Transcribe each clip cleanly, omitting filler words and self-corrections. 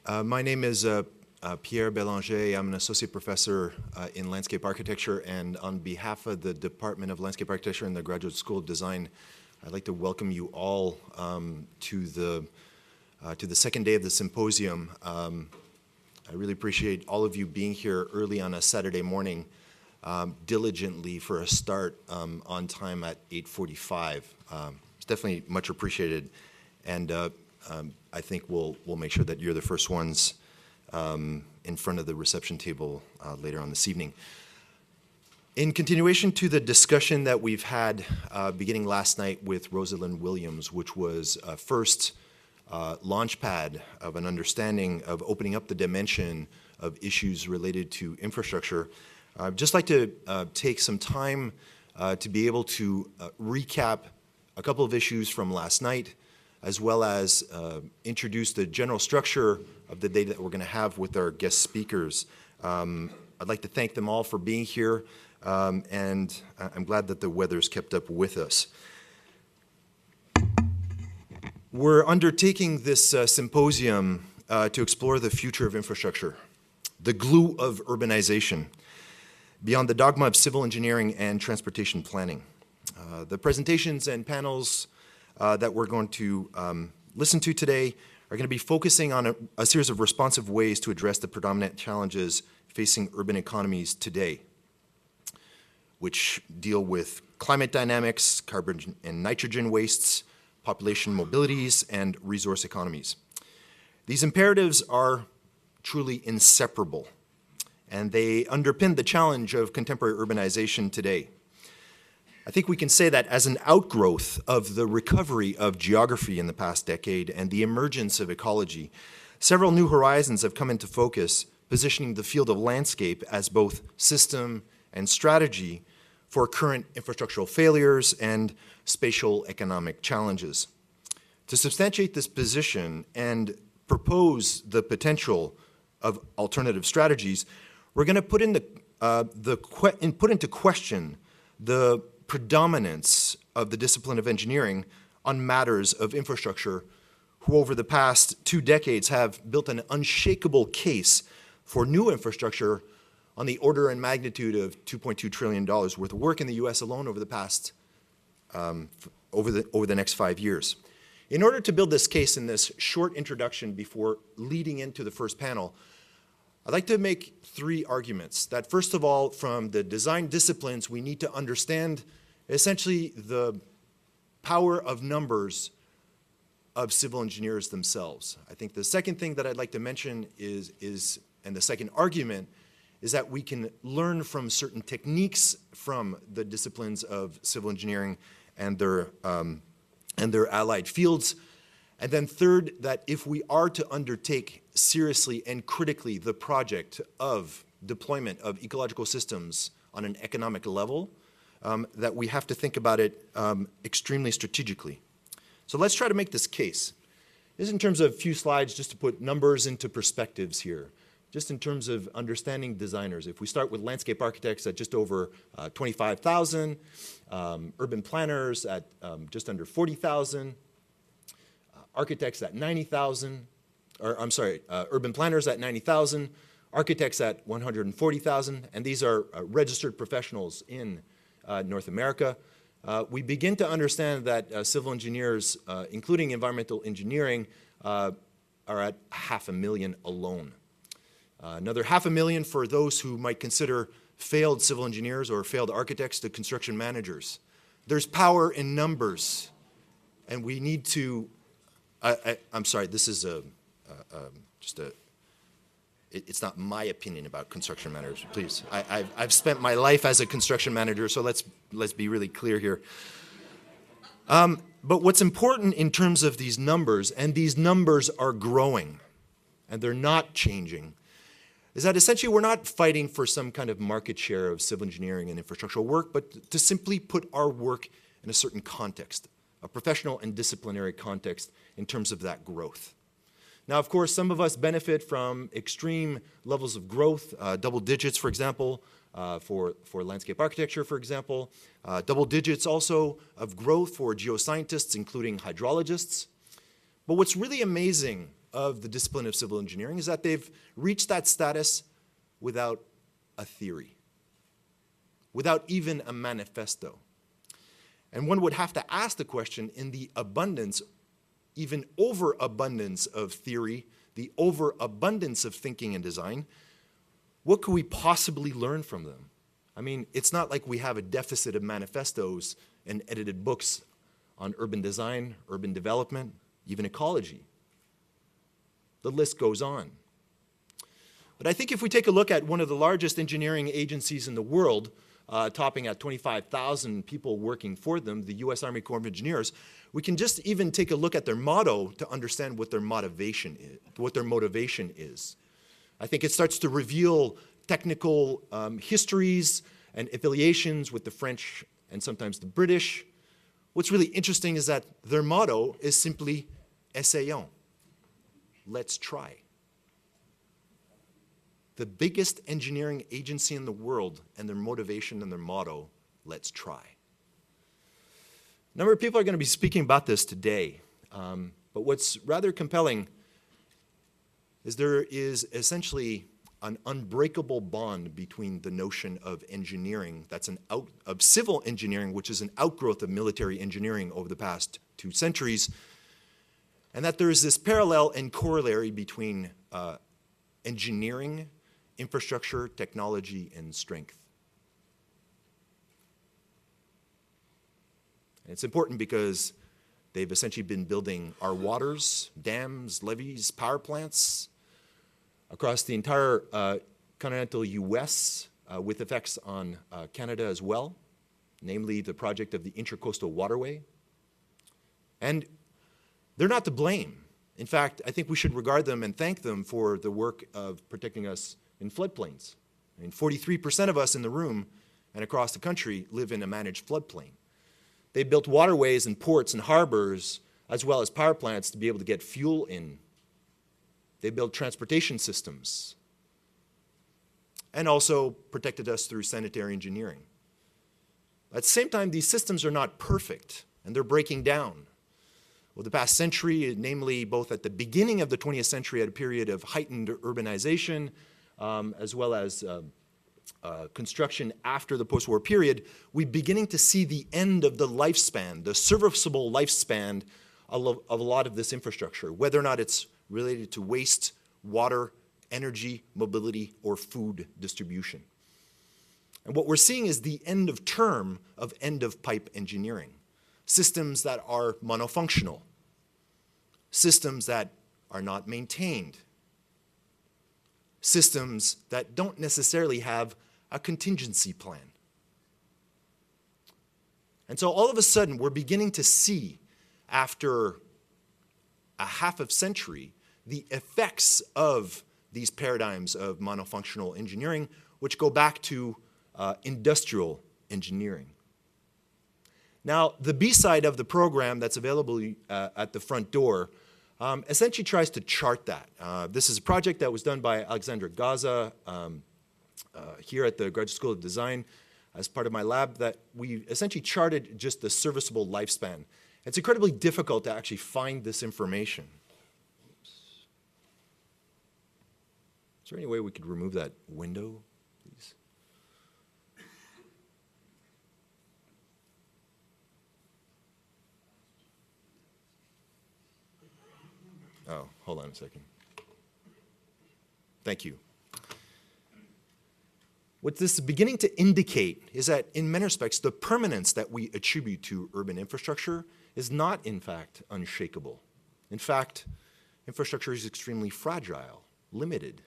My name is Pierre Bélanger. I'm an associate professor in landscape architecture, and on behalf of the Department of Landscape Architecture and the Graduate School of Design, I'd like to welcome you all to the second day of the symposium. I really appreciate all of you being here early on a Saturday morning, diligently for a start on time at 8:45. It's definitely much appreciated, and I think we'll make sure that you're the first ones in front of the reception table later on this evening. In continuation to the discussion that we've had beginning last night with Rosalind Williams, which was a first launch pad of an understanding of opening up the dimension of issues related to infrastructure, I'd just like to take some time to be able to recap a couple of issues from last night, as well as introduce the general structure of the day that we're going to have with our guest speakers. I'd like to thank them all for being here, and I'm glad that the weather's kept up with us. We're undertaking this symposium to explore the future of infrastructure, the glue of urbanization, beyond the dogma of civil engineering and transportation planning. The presentations and panels that we're going to listen to today are going to be focusing on a series of responsive ways to address the predominant challenges facing urban economies today, which deal with climate dynamics, carbon and nitrogen wastes, population mobilities, and resource economies. These imperatives are truly inseparable, and they underpin the challenge of contemporary urbanization today. I think we can say that as an outgrowth of the recovery of geography in the past decade and the emergence of ecology, several new horizons have come into focus, positioning the field of landscape as both system and strategy for current infrastructural failures and spatial economic challenges. To substantiate this position and propose the potential of alternative strategies, we're going to put into question the predominance of the discipline of engineering on matters of infrastructure, who over the past 2 decades have built an unshakable case for new infrastructure on the order and magnitude of $2.2 trillion worth of work in the US alone over the past, over the next 5 years. In order to build this case in this short introduction before leading into the first panel, I'd like to make 3 arguments. That first of all, from the design disciplines, we need to understand essentially the power of numbers of civil engineers themselves. I think the second thing that I'd like to mention and the second argument, is that we can learn from certain techniques from the disciplines of civil engineering and their allied fields. And then third, that if we are to undertake seriously and critically the project of deployment of ecological systems on an economic level, that we have to think about it extremely strategically. So let's try to make this case. This is in terms of a few slides just to put numbers into perspectives here. Just in terms of understanding designers, if we start with landscape architects at just over 25,000, urban planners at just under 40,000, architects at 90,000, or I'm sorry, urban planners at 90,000, architects at 140,000, and these are registered professionals in North America. We begin to understand that civil engineers, including environmental engineering, are at 500,000 alone. Another 500,000 for those who might consider failed civil engineers or failed architects to construction managers. There's power in numbers, and we need to, I'm sorry, this is it's not my opinion about construction managers, please. I've spent my life as a construction manager, so let's be really clear here. But what's important in terms of these numbers, and these numbers are growing, and they're not changing, is that essentially we're not fighting for some kind of market share of civil engineering and infrastructural work, but to simply put our work in a certain context, a professional and disciplinary context in terms of that growth. Now, of course, some of us benefit from extreme levels of growth, double digits, for example, for landscape architecture, for example, double digits also of growth for geoscientists, including hydrologists. But what's really amazing of the discipline of civil engineering is that they've reached that status without a theory, without even a manifesto. And one would have to ask the question, in the abundance, even overabundance of theory, the overabundance of thinking and design, what could we possibly learn from them? I mean, it's not like we have a deficit of manifestos and edited books on urban design, urban development, even ecology. The list goes on. But I think if we take a look at one of the largest engineering agencies in the world, topping at 25,000 people working for them, the US Army Corps of Engineers, we can just even take a look at their motto to understand what their motivation is. I think it starts to reveal technical histories and affiliations with the French and sometimes the British. What's really interesting is that their motto is simply essayons. Let's try. The biggest engineering agency in the world, and their motivation and their motto, let's try. A number of people are going to be speaking about this today, but what's rather compelling is there is essentially an unbreakable bond between the notion of engineering, of civil engineering, which is an outgrowth of military engineering over the past 2 centuries, and that there is this parallel and corollary between engineering, infrastructure, technology, and strength. And it's important because they've essentially been building our waters, dams, levees, power plants across the entire continental US with effects on Canada as well, namely the project of the Intracoastal Waterway. And they're not to blame. In fact, I think we should regard them and thank them for the work of protecting us in floodplains. I mean, 43% of us in the room and across the country live in a managed floodplain. They built waterways and ports and harbors, as well as power plants, to be able to get fuel in. They built transportation systems and also protected us through sanitary engineering. At the same time, these systems are not perfect, and they're breaking down. Well, the past century, namely both at the beginning of the 20th century at a period of heightened urbanization, as well as construction after the post-war period, we're beginning to see the end of the lifespan, the serviceable lifespan of a lot of this infrastructure, whether or not it's related to waste, water, energy, mobility, or food distribution. And what we're seeing is the end of term of end-of-pipe engineering. Systems that are monofunctional, systems that are not maintained, systems that don't necessarily have a contingency plan. And so all of a sudden, we're beginning to see, after a half of century, the effects of these paradigms of monofunctional engineering, which go back to industrial engineering. Now, the B side of the program that's available at the front door essentially tries to chart that. This is a project that was done by Alexandra Gaza here at the Graduate School of Design as part of my lab, that we essentially charted just the serviceable lifespan. It's incredibly difficult to actually find this information. Oops. Is there any way we could remove that window, please? Oh, hold on a second. Thank you. What this is beginning to indicate is that, in many respects, the permanence that we attribute to urban infrastructure is not, in fact, unshakable. In fact, infrastructure is extremely fragile, limited.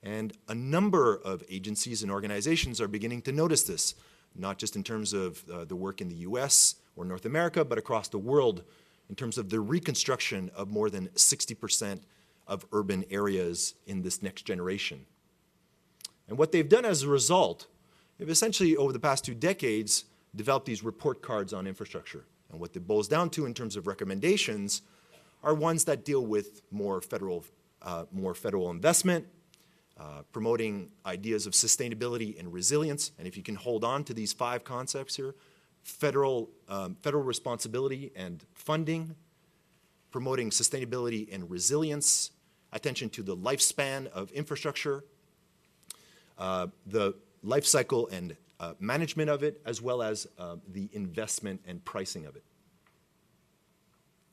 And a number of agencies and organizations are beginning to notice this, not just in terms of the work in the US or North America, but across the world, in terms of the reconstruction of more than 60% of urban areas in this next generation. And what they've done as a result, they've essentially, over the past 2 decades, developed these report cards on infrastructure. And what it boils down to in terms of recommendations are ones that deal with more federal investment, promoting ideas of sustainability and resilience. And if you can hold on to these 5 concepts here, federal responsibility and funding, promoting sustainability and resilience, attention to the lifespan of infrastructure, the life cycle and management of it, as well as the investment and pricing of it.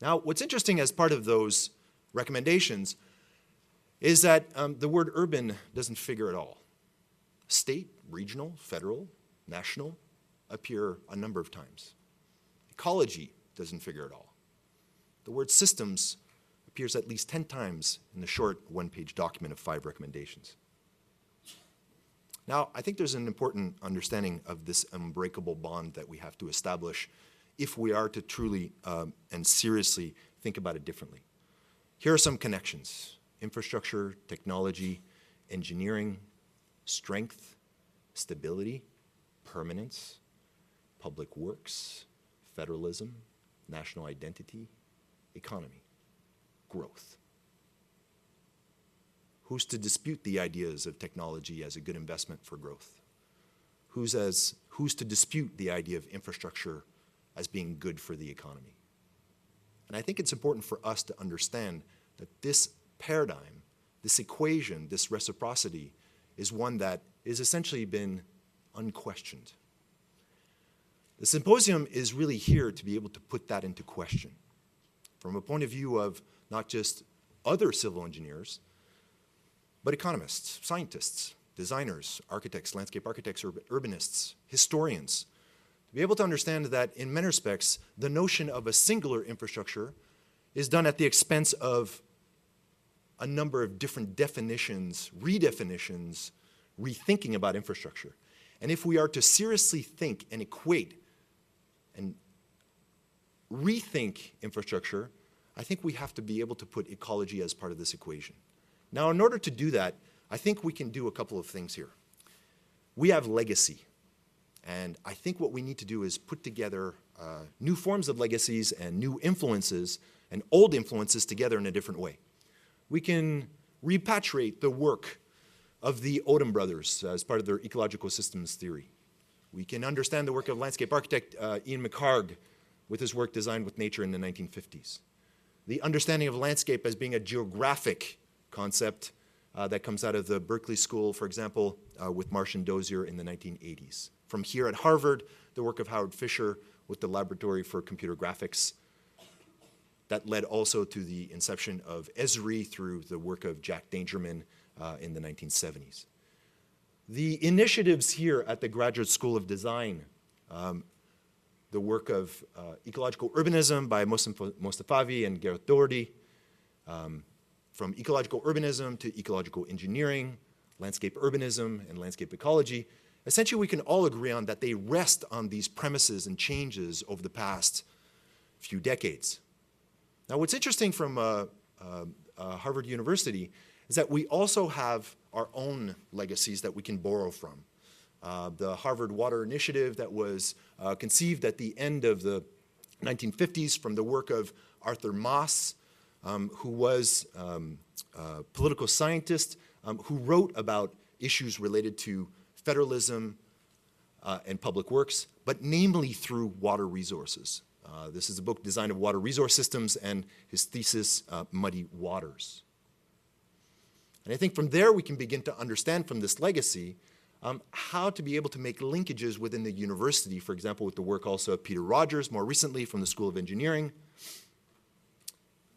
Now, what's interesting as part of those recommendations is that the word urban doesn't figure at all. State, regional, federal, national appear a number of times. Ecology doesn't figure at all. The word systems appears at least 10 times in the short one-page document of 5 recommendations. Now, I think there's an important understanding of this unbreakable bond that we have to establish if we are to truly and seriously think about it differently. Here are some connections: infrastructure, technology, engineering, strength, stability, permanence, public works, federalism, national identity, economy, growth. Who's to dispute the ideas of technology as a good investment for growth? Who's to dispute the idea of infrastructure as being good for the economy? And I think it's important for us to understand that this paradigm, this equation, this reciprocity is one that is essentially been unquestioned. The symposium is really here to be able to put that into question from a point of view of not just other civil engineers, but economists, scientists, designers, architects, landscape architects, urbanists, historians, to be able to understand that in many respects, the notion of a singular infrastructure is done at the expense of a number of different definitions, redefinitions, rethinking about infrastructure. And if we are to seriously think and equate and rethink infrastructure, I think we have to be able to put ecology as part of this equation. Now, in order to do that, I think we can do a couple of things here. We have legacy, and I think what we need to do is put together new forms of legacies and new influences and old influences together in a different way. We can repatriate the work of the Odom brothers as part of their ecological systems theory. We can understand the work of landscape architect Ian McHarg with his work Designed with Nature in the 1950s. The understanding of landscape as being a geographic concept that comes out of the Berkeley School, for example, with Marsh and Dozier in the 1980s. From here at Harvard, the work of Howard Fisher with the Laboratory for Computer Graphics. That led also to the inception of Esri through the work of Jack Dangerman in the 1970s. The initiatives here at the Graduate School of Design, the work of ecological urbanism by Mostafavi and Gareth Doherty, from ecological urbanism to ecological engineering, landscape urbanism, and landscape ecology, essentially we can all agree on that they rest on these premises and changes over the past few decades. Now, what's interesting from Harvard University is that we also have our own legacies that we can borrow from. The Harvard Water Initiative that was conceived at the end of the 1950s from the work of Arthur Moss, who was a political scientist who wrote about issues related to federalism and public works, but namely through water resources. This is a book, Design of Water Resource Systems, and his thesis, Muddy Waters. And I think from there we can begin to understand from this legacy how to be able to make linkages within the university, for example, with the work also of Peter Rogers, more recently from the School of Engineering.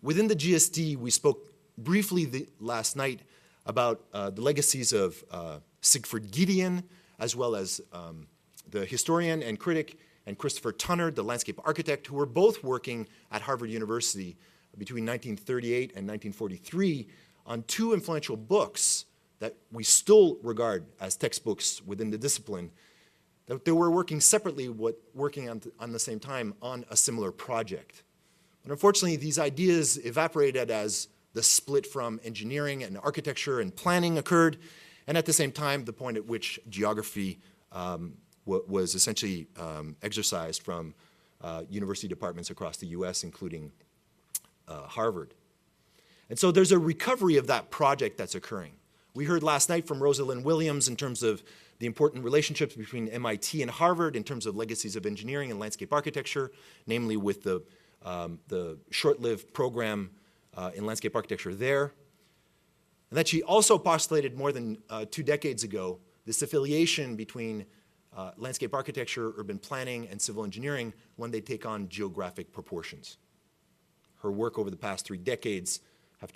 Within the GSD, we spoke briefly last night about the legacies of Siegfried Giedion, as well as the historian and critic, and Christopher Tunner, the landscape architect, who were both working at Harvard University between 1938 and 1943 on 2 influential books that we still regard as textbooks within the discipline, that they were working separately, working on the same time on a similar project. But unfortunately, these ideas evaporated as the split from engineering and architecture and planning occurred, and at the same time, the point at which geography was essentially exercised from university departments across the US, including Harvard. And so there's a recovery of that project that's occurring. We heard last night from Rosalind Williams in terms of the important relationships between MIT and Harvard in terms of legacies of engineering and landscape architecture, namely with the the short-lived program in landscape architecture there. And that she also postulated more than 2 decades ago this affiliation between landscape architecture, urban planning, and civil engineering when they take on geographic proportions. Her work over the past 3 decades has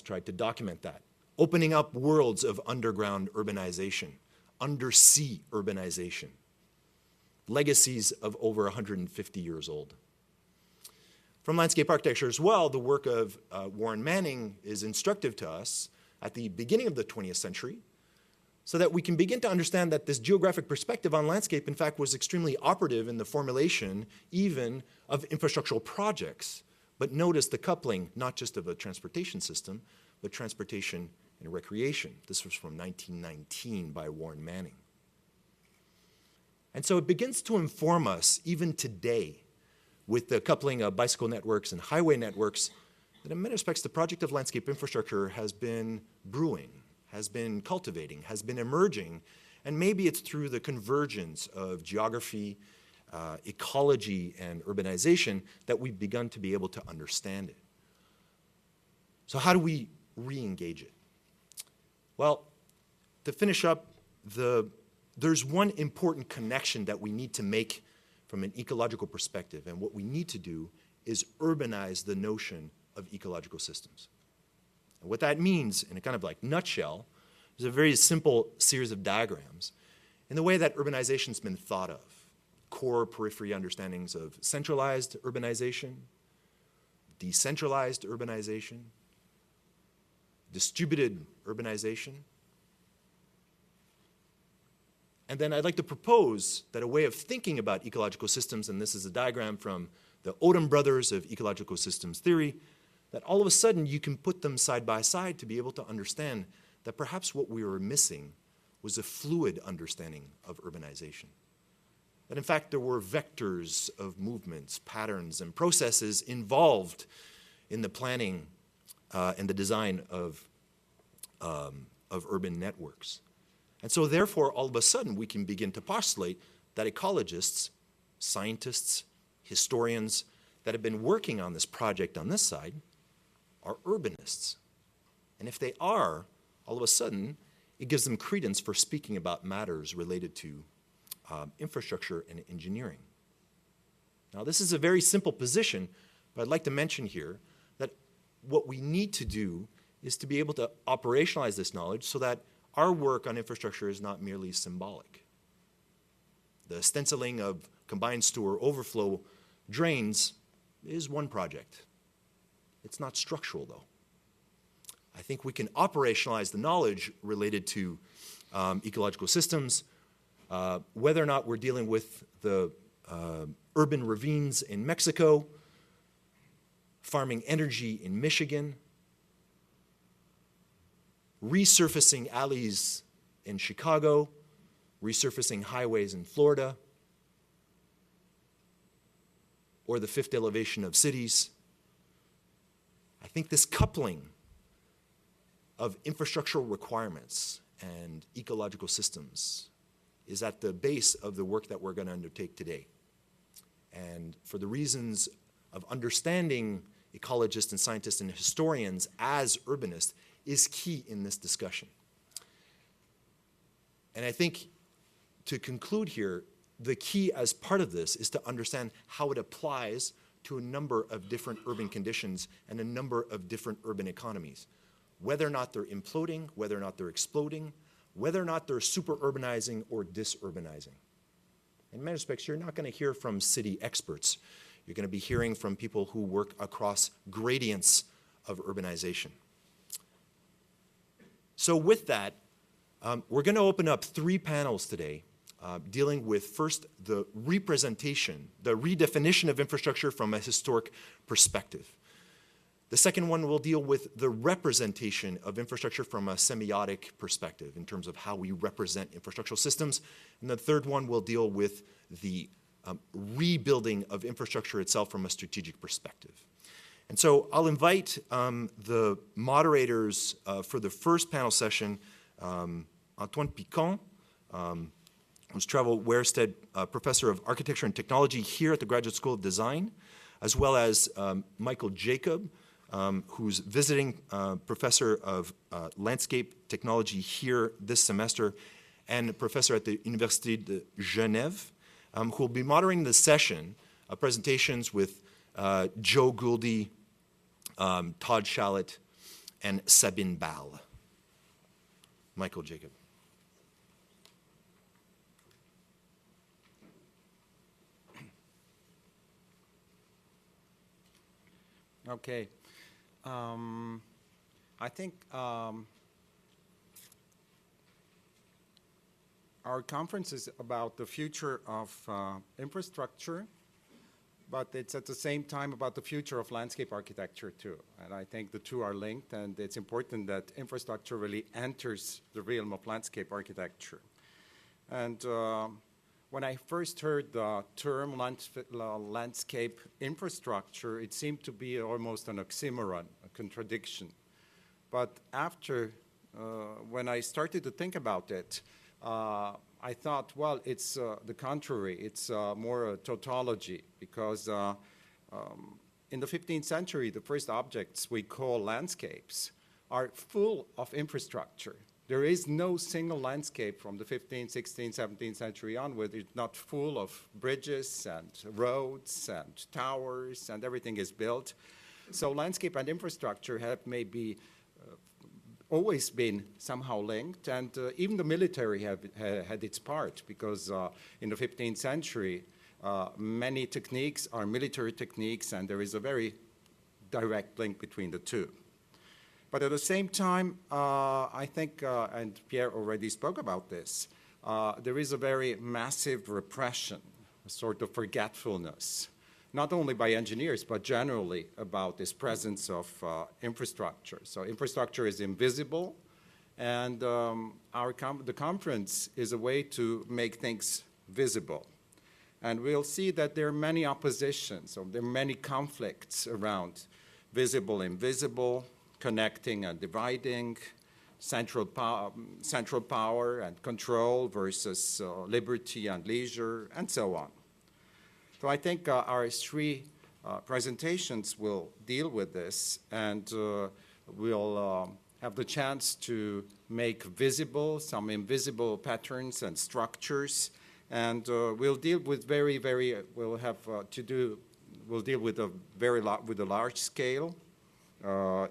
tried to document that, opening up worlds of underground urbanization, undersea urbanization, legacies of over 150 years old. From landscape architecture as well, the work of Warren Manning is instructive to us at the beginning of the 20th century, so that we can begin to understand that this geographic perspective on landscape, in fact, was extremely operative in the formulation even of infrastructural projects. But notice the coupling, not just of a transportation system, but transportation and recreation. This was from 1919 by Warren Manning. And so it begins to inform us, even today, with the coupling of bicycle networks and highway networks, that in many respects the project of landscape infrastructure has been brewing, has been cultivating, has been emerging, and maybe it's through the convergence of geography, ecology, and urbanization that we've begun to be able to understand it. So how do we re-engage it? Well, to finish up, there's one important connection that we need to make from an ecological perspective, and what we need to do is urbanize the notion of ecological systems. And what that means, in a kind of like nutshell, is a very simple series of diagrams in the way that urbanization has been thought of. Core periphery understandings of centralized urbanization, decentralized urbanization, distributed urbanization. And then I'd like to propose that a way of thinking about ecological systems, and this is a diagram from the Odom brothers of ecological systems theory, that all of a sudden you can put them side by side to be able to understand that perhaps what we were missing was a fluid understanding of urbanization. That in fact there were vectors of movements, patterns, and processes involved in the planning and the design of urban networks. And so therefore, all of a sudden, we can begin to postulate that ecologists, scientists, historians that have been working on this project on this side are urbanists. And if they are, all of a sudden, it gives them credence for speaking about matters related to infrastructure and engineering. Now, this is a very simple position, but I'd like to mention here that what we need to do is to be able to operationalize this knowledge so that our work on infrastructure is not merely symbolic. The stenciling of combined sewer overflow drains is one project. It's not structural, though. I think we can operationalize the knowledge related to ecological systems, whether or not we're dealing with the urban ravines in Mexico, farming energy in Michigan, resurfacing alleys in Chicago, resurfacing highways in Florida, or the fifth elevation of cities. I think this coupling of infrastructural requirements and ecological systems is at the base of the work that we're going to undertake today. And for the reasons of understanding ecologists and scientists and historians as urbanists is key in this discussion. And I think to conclude here, the key as part of this is to understand how it applies to a number of different urban conditions and a number of different urban economies. Whether or not they're imploding, whether or not they're exploding, whether or not they're super urbanizing or disurbanizing. In many respects, you're not going to hear from city experts. You're going to be hearing from people who work across gradients of urbanization. So with that, we're going to open up 3 panels today dealing with first the representation, the redefinition of infrastructure from a historic perspective. The second one will deal with the representation of infrastructure from a semiotic perspective in terms of how we represent infrastructural systems. And the third one will deal with the rebuilding of infrastructure itself from a strategic perspective. And so I'll invite the moderators for the first panel session, Antoine Piquant, who's Travel Wersted Professor of Architecture and Technology here at the Graduate School of Design, as well as Michael Jacob, who's visiting professor of landscape technology here this semester, and a professor at the Université de Genève, who will be moderating the session, presentations with Joe Gouldy, Todd Shallett, and Sabine Barles. Michael Jacob. Okay. I think our conference is about the future of infrastructure, but it's at the same time about the future of landscape architecture too. And I think the two are linked, and it's important that infrastructure really enters the realm of landscape architecture. And when I first heard the term landscape infrastructure, it seemed to be almost an oxymoron, a contradiction. But after, when I started to think about it, I thought, well, it's the contrary. It's more a tautology, because in the 15th century, the first objects we call landscapes are full of infrastructure. There is no single landscape from the 15th, 16th, 17th century onward. It's not full of bridges and roads and towers, and everything is built. So landscape and infrastructure have maybe always been somehow linked, and even the military had its part, because in the 15th century, many techniques are military techniques, and there is a very direct link between the two. But at the same time, I think, and Pierre already spoke about this, there is a very massive repression, a sort of forgetfulness, not only by engineers, but generally about this presence of infrastructure. So infrastructure is invisible, and the conference is a way to make things visible. And we'll see that there are many oppositions, so there are many conflicts around visible, invisible, connecting and dividing, central power and control versus liberty and leisure, and so on. So I think our three presentations will deal with this, and we'll have the chance to make visible some invisible patterns and structures, and we'll deal with we'll deal with a large scale,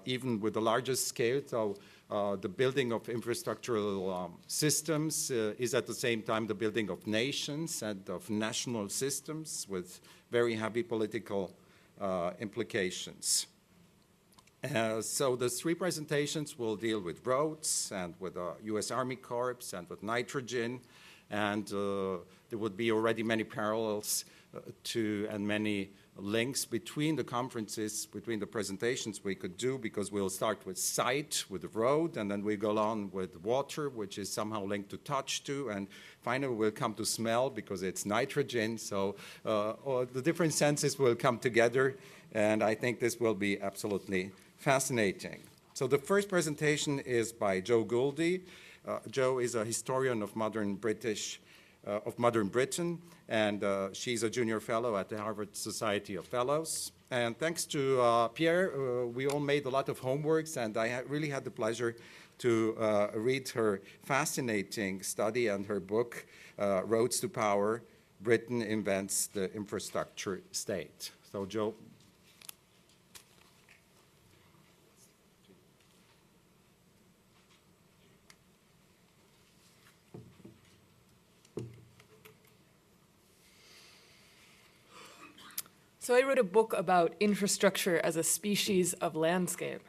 even with the largest scale. So the building of infrastructural systems is at the same time the building of nations and of national systems with very heavy political implications. So the three presentations will deal with roads and with the US Army Corps and with nitrogen, and there would be already many parallels and many links between the conferences, between the presentations we could do, because we'll start with sight, with the road, and then we go on with water, which is somehow linked to touch too, and finally we'll come to smell because it's nitrogen. So the different senses will come together, and I think this will be absolutely fascinating. So the first presentation is by Joe Gouldy. Joe is a historian of modern Britain, and she's a junior fellow at the Harvard Society of Fellows. And thanks to Pierre, we all made a lot of homeworks, and I really had the pleasure to read her fascinating study and her book, Roads to Power, Britain Invents the Infrastructure State. So Joe. So I wrote a book about infrastructure as a species of landscape.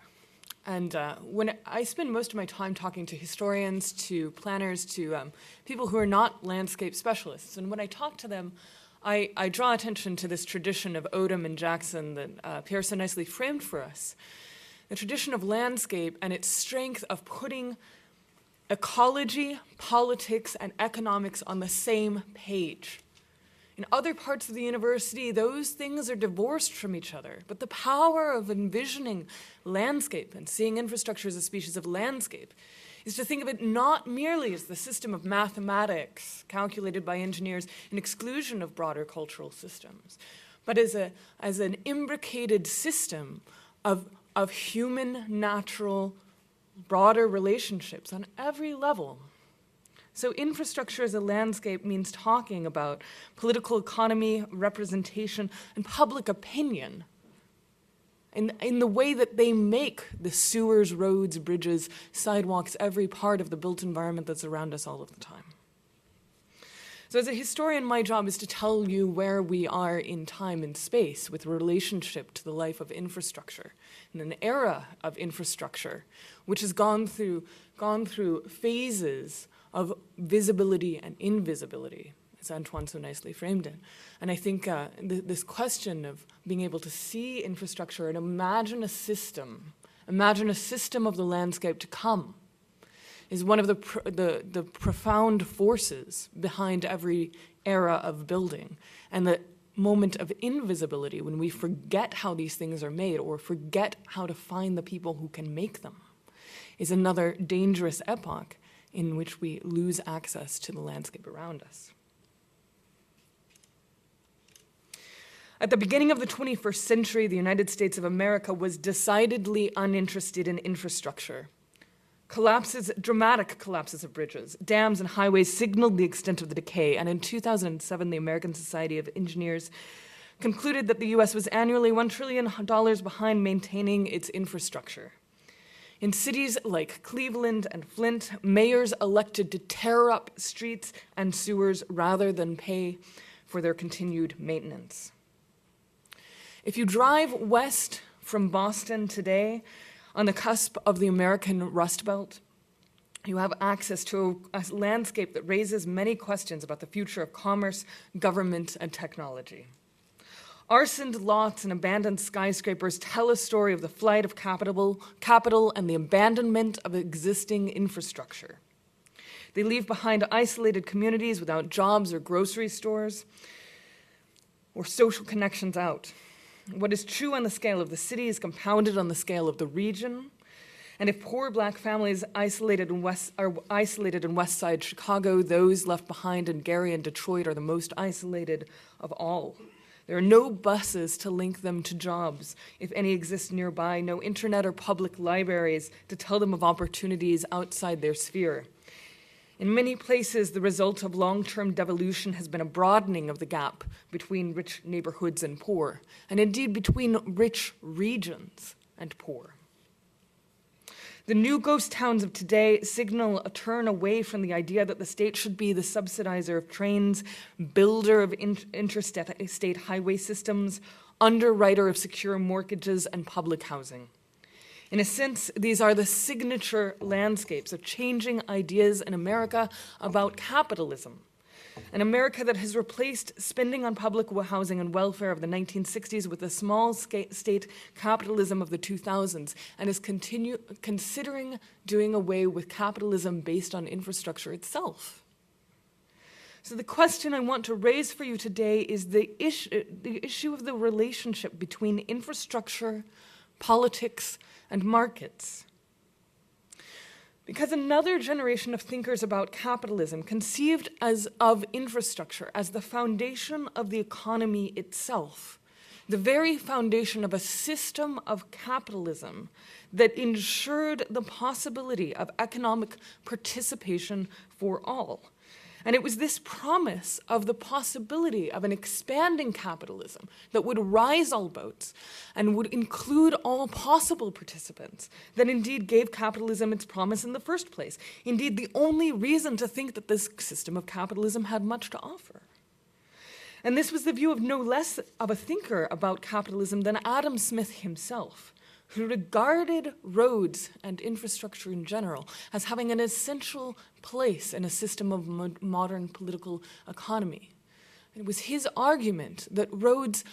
And when I spend most of my time talking to historians, to planners, to people who are not landscape specialists. And when I talk to them, I draw attention to this tradition of Odom and Jackson that Pierre so nicely framed for us. The tradition of landscape and its strength of putting ecology, politics, and economics on the same page. In other parts of the university, those things are divorced from each other. But the power of envisioning landscape and seeing infrastructure as a species of landscape is to think of it not merely as the system of mathematics calculated by engineers in exclusion of broader cultural systems, but as an imbricated system of human, natural, broader relationships on every level. So infrastructure as a landscape means talking about political economy, representation, and public opinion in the way that they make the sewers, roads, bridges, sidewalks, every part of the built environment that's around us all of the time. So as a historian, my job is to tell you where we are in time and space with relationship to the life of infrastructure, in an era of infrastructure, which has gone through phases of visibility and invisibility, as Antoine so nicely framed it. And I think this question of being able to see infrastructure and imagine a system of the landscape to come, is one of the profound forces behind every era of building. And the moment of invisibility, when we forget how these things are made or forget how to find the people who can make them, is another dangerous epoch in which we lose access to the landscape around us. At the beginning of the 21st century, the United States of America was decidedly uninterested in infrastructure. Dramatic collapses of bridges, dams, and highways signaled the extent of the decay, and in 2007, the American Society of Engineers concluded that the U.S. was annually $1 trillion behind maintaining its infrastructure. In cities like Cleveland and Flint, mayors elected to tear up streets and sewers rather than pay for their continued maintenance. If you drive west from Boston today, on the cusp of the American Rust Belt, you have access to a landscape that raises many questions about the future of commerce, government, and technology. Arsoned lots and abandoned skyscrapers tell a story of the flight of capital and the abandonment of existing infrastructure. They leave behind isolated communities without jobs or grocery stores or social connections out. What is true on the scale of the city is compounded on the scale of the region. And if poor black families are isolated in West Side Chicago, those left behind in Gary and Detroit are the most isolated of all. There are no buses to link them to jobs, if any exist nearby, no internet or public libraries to tell them of opportunities outside their sphere. In many places, the result of long-term devolution has been a broadening of the gap between rich neighborhoods and poor, and indeed between rich regions and poor. The new ghost towns of today signal a turn away from the idea that the state should be the subsidizer of trains, builder of interstate highway systems, underwriter of secure mortgages and public housing. In a sense, these are the signature landscapes of changing ideas in America about capitalism. An America that has replaced spending on public housing and welfare of the 1960s with the small state capitalism of the 2000s and is considering doing away with capitalism based on infrastructure itself. So the question I want to raise for you today is the issue of the relationship between infrastructure, politics, and markets. Because another generation of thinkers about capitalism conceived of infrastructure as the foundation of the economy itself, the very foundation of a system of capitalism that ensured the possibility of economic participation for all. And it was this promise of the possibility of an expanding capitalism that would rise all boats and would include all possible participants that indeed gave capitalism its promise in the first place. Indeed, the only reason to think that this system of capitalism had much to offer. And this was the view of no less of a thinker about capitalism than Adam Smith himself, who regarded roads and infrastructure in general as having an essential place in a system of modern political economy. And it was his argument that roads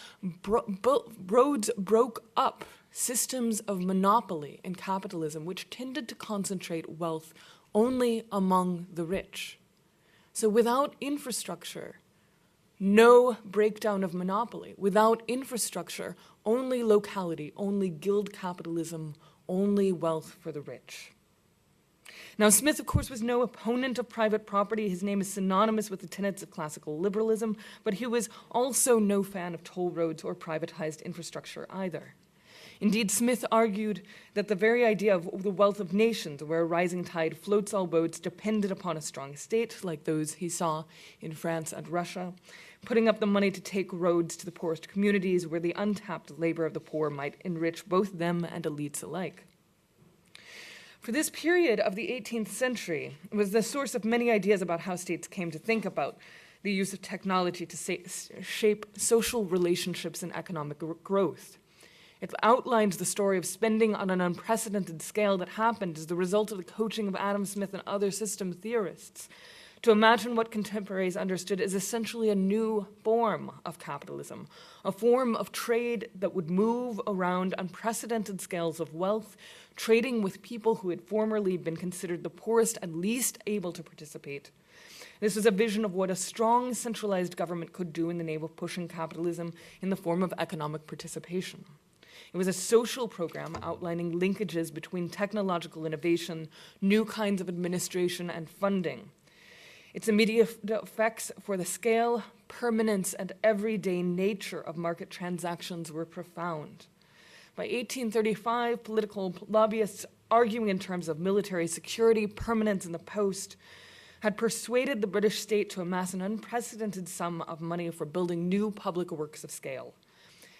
broke up systems of monopoly in capitalism, which tended to concentrate wealth only among the rich. So without infrastructure, no breakdown of monopoly. Without infrastructure, only locality, only guild capitalism, only wealth for the rich. Now, Smith, of course, was no opponent of private property. His name is synonymous with the tenets of classical liberalism, but he was also no fan of toll roads or privatized infrastructure either. Indeed, Smith argued that the very idea of the wealth of nations, where a rising tide floats all boats, depended upon a strong state, like those he saw in France and Russia, putting up the money to take roads to the poorest communities where the untapped labor of the poor might enrich both them and elites alike. For this period of the 18th century, it was the source of many ideas about how states came to think about the use of technology to shape social relationships and economic growth. It outlines the story of spending on an unprecedented scale that happened as the result of the coaching of Adam Smith and other system theorists to imagine what contemporaries understood as essentially a new form of capitalism, a form of trade that would move around unprecedented scales of wealth, trading with people who had formerly been considered the poorest and least able to participate. This was a vision of what a strong centralized government could do in the name of pushing capitalism in the form of economic participation. It was a social program outlining linkages between technological innovation, new kinds of administration, and funding. Its immediate effects for the scale, permanence, and everyday nature of market transactions were profound. By 1835, political lobbyists arguing in terms of military security, permanence in the post, had persuaded the British state to amass an unprecedented sum of money for building new public works of scale.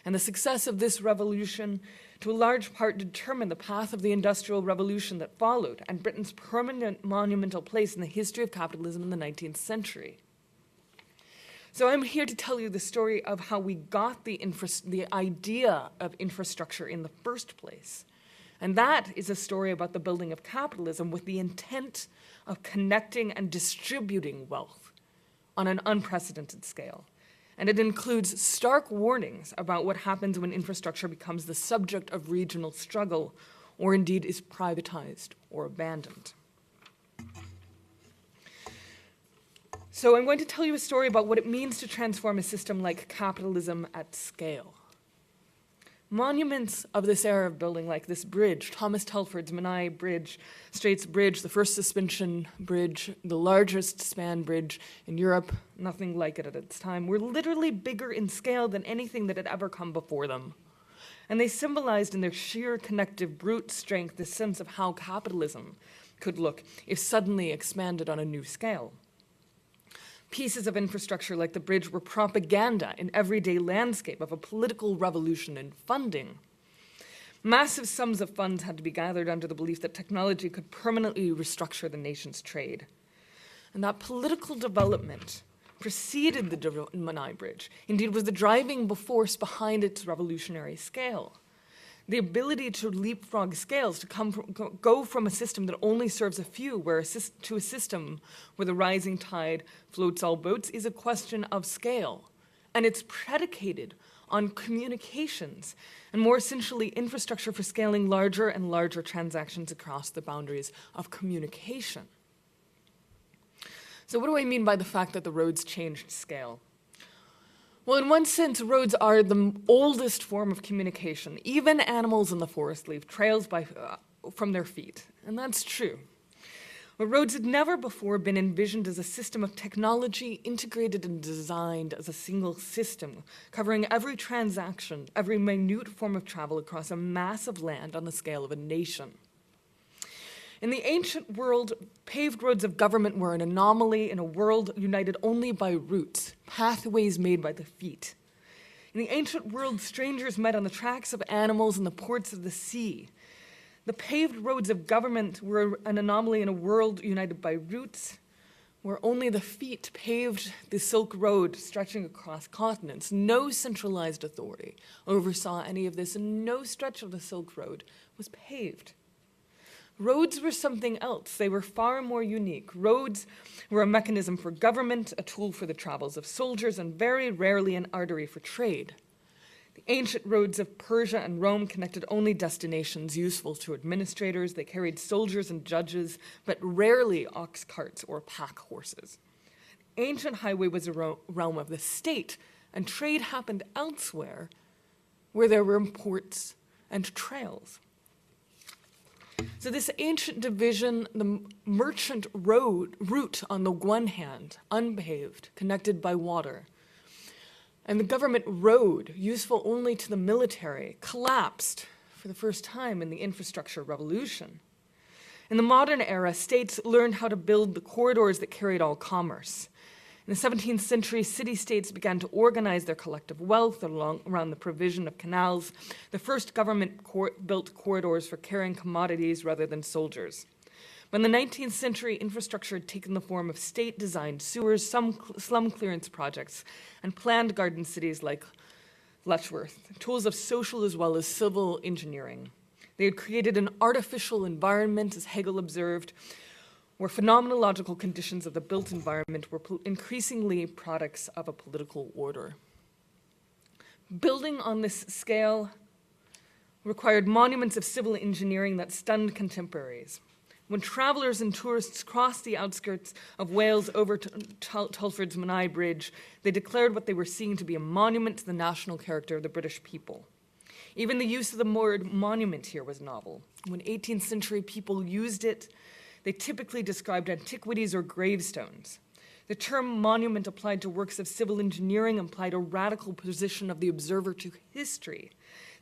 And the success of this revolution, to a large part, determined the path of the Industrial Revolution that followed and Britain's permanent monumental place in the history of capitalism in the 19th century. So I'm here to tell you the story of how we got the idea of infrastructure in the first place. And that is a story about the building of capitalism with the intent of connecting and distributing wealth on an unprecedented scale. And it includes stark warnings about what happens when infrastructure becomes the subject of regional struggle or indeed is privatized or abandoned. So I'm going to tell you a story about what it means to transform a system like capitalism at scale. Monuments of this era of building, like this bridge, Thomas Telford's Menai Bridge, Straits Bridge, the first suspension bridge, the largest span bridge in Europe, nothing like it at its time, were literally bigger in scale than anything that had ever come before them. And they symbolized in their sheer connective brute strength this sense of how capitalism could look if suddenly expanded on a new scale. Pieces of infrastructure like the bridge were propaganda in everyday landscape of a political revolution in funding. Massive sums of funds had to be gathered under the belief that technology could permanently restructure the nation's trade. And that political development preceded the Menai Bridge, indeed was the driving force behind its revolutionary scale. The ability to leapfrog scales, to go from a system that only serves a few to a system where the rising tide floats all boats is a question of scale. And it's predicated on communications and more essentially infrastructure for scaling larger and larger transactions across the boundaries of communication. So what do I mean by the fact that the roads changed scale? Well, in one sense, roads are the oldest form of communication. Even animals in the forest leave trails from their feet, and that's true. But roads had never before been envisioned as a system of technology integrated and designed as a single system, covering every transaction, every minute form of travel across a mass of land on the scale of a nation. In the ancient world, paved roads of government were an anomaly in a world united only by routes, pathways made by the feet. In the ancient world, strangers met on the tracks of animals in the ports of the sea. The paved roads of government were an anomaly in a world united by routes, where only the feet paved the Silk Road stretching across continents. No centralized authority oversaw any of this, and no stretch of the Silk Road was paved. Roads were something else. They were far more unique. Roads were a mechanism for government, a tool for the travels of soldiers, and very rarely an artery for trade. The ancient roads of Persia and Rome connected only destinations useful to administrators. They carried soldiers and judges, but rarely ox carts or pack horses. The ancient highway was a realm of the state, and trade happened elsewhere, where there were ports and trails. So this ancient division, the merchant route on the one hand, unpaved, connected by water, and the government road, useful only to the military, collapsed for the first time in the infrastructure revolution. In the modern era, states learned how to build the corridors that carried all commerce. In the 17th century, city-states began to organize their collective wealth around the provision of canals. The first government built corridors for carrying commodities rather than soldiers. But in the 19th century, infrastructure had taken the form of state-designed sewers, slum clearance projects, and planned garden cities like Letchworth, tools of social as well as civil engineering. They had created an artificial environment, as Hegel observed, where phenomenological conditions of the built environment were increasingly products of a political order. Building on this scale required monuments of civil engineering that stunned contemporaries. When travelers and tourists crossed the outskirts of Wales over to Telford's Menai Bridge, they declared what they were seeing to be a monument to the national character of the British people. Even the use of the word monument here was novel. When 18th century people used it, they typically described antiquities or gravestones. The term monument applied to works of civil engineering implied a radical position of the observer to history.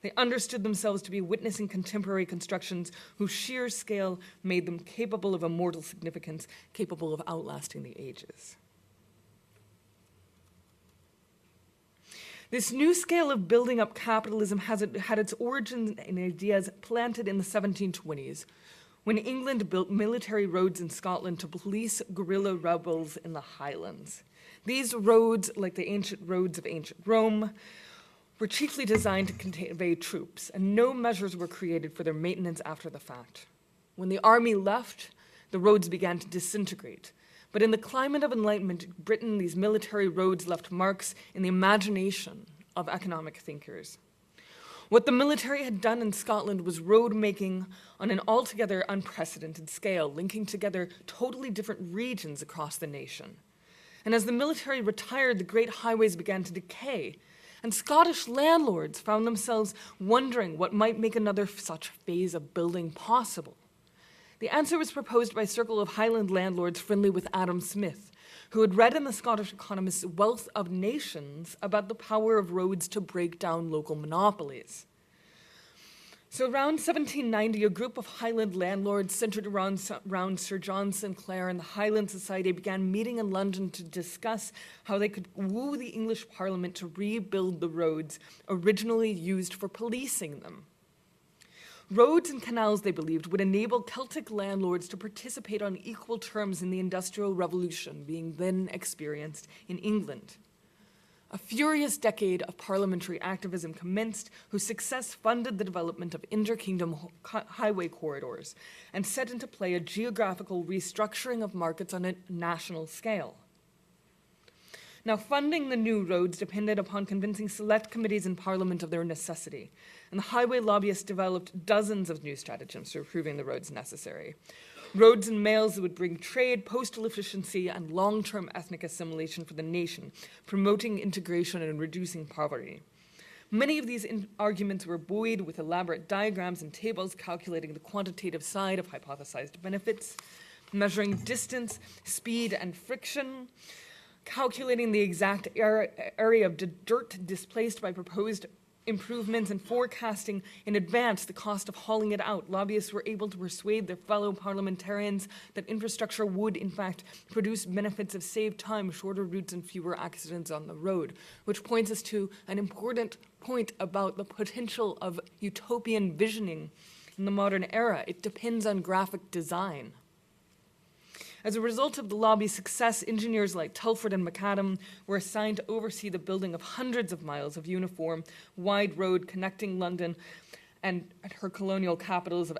They understood themselves to be witnessing contemporary constructions whose sheer scale made them capable of immortal significance, capable of outlasting the ages. This new scale of building up capitalism had its origins in ideas planted in the 1720s, when England built military roads in Scotland to police guerrilla rebels in the Highlands. These roads, like the ancient roads of ancient Rome, were chiefly designed to convey troops, and no measures were created for their maintenance after the fact. When the army left, the roads began to disintegrate. But in the climate of Enlightenment Britain, these military roads left marks in the imagination of economic thinkers. What the military had done in Scotland was road making on an altogether unprecedented scale, linking together totally different regions across the nation. And as the military retired, the great highways began to decay, and Scottish landlords found themselves wondering what might make another such phase of building possible. The answer was proposed by a circle of Highland landlords friendly with Adam Smith, who had read in the Scottish economist's Wealth of Nations about the power of roads to break down local monopolies. So around 1790, a group of Highland landlords centered around Sir John Sinclair and the Highland Society began meeting in London to discuss how they could woo the English Parliament to rebuild the roads originally used for policing them. Roads and canals, they believed, would enable Celtic landlords to participate on equal terms in the Industrial Revolution being then experienced in England. A furious decade of parliamentary activism commenced, whose success funded the development of inter-kingdom highway corridors and set into play a geographical restructuring of markets on a national scale. Now, funding the new roads depended upon convincing select committees in Parliament of their necessity, and the highway lobbyists developed dozens of new stratagems for proving the roads necessary. Roads and mails would bring trade, postal efficiency, and long-term ethnic assimilation for the nation, promoting integration and reducing poverty. Many of these arguments were buoyed with elaborate diagrams and tables calculating the quantitative side of hypothesized benefits, measuring distance, speed, and friction, calculating the exact area of dirt displaced by proposed improvements, and forecasting in advance the cost of hauling it out. Lobbyists were able to persuade their fellow parliamentarians that infrastructure would, in fact, produce benefits of saved time, shorter routes, and fewer accidents on the road, which points us to an important point about the potential of utopian visioning in the modern era. It depends on graphic design. As a result of the lobby's success, engineers like Telford and McAdam were assigned to oversee the building of hundreds of miles of uniform, wide road connecting London and her colonial capitals of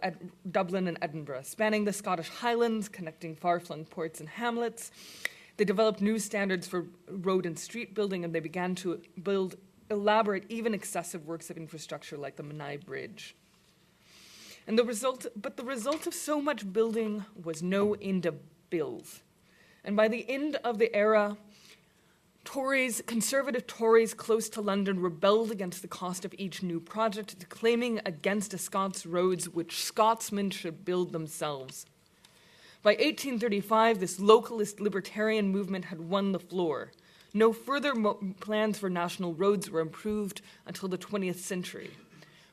Dublin and Edinburgh, spanning the Scottish Highlands, connecting far-flung ports and hamlets. They developed new standards for road and street building, and they began to build elaborate, even excessive works of infrastructure like the Menai Bridge. And the result of so much building was no end of bills. And by the end of the era, Conservative Tories close to London rebelled against the cost of each new project, declaiming against a Scots roads which Scotsmen should build themselves. By 1835, this localist libertarian movement had won the floor. No further plans for national roads were improved until the 20th century.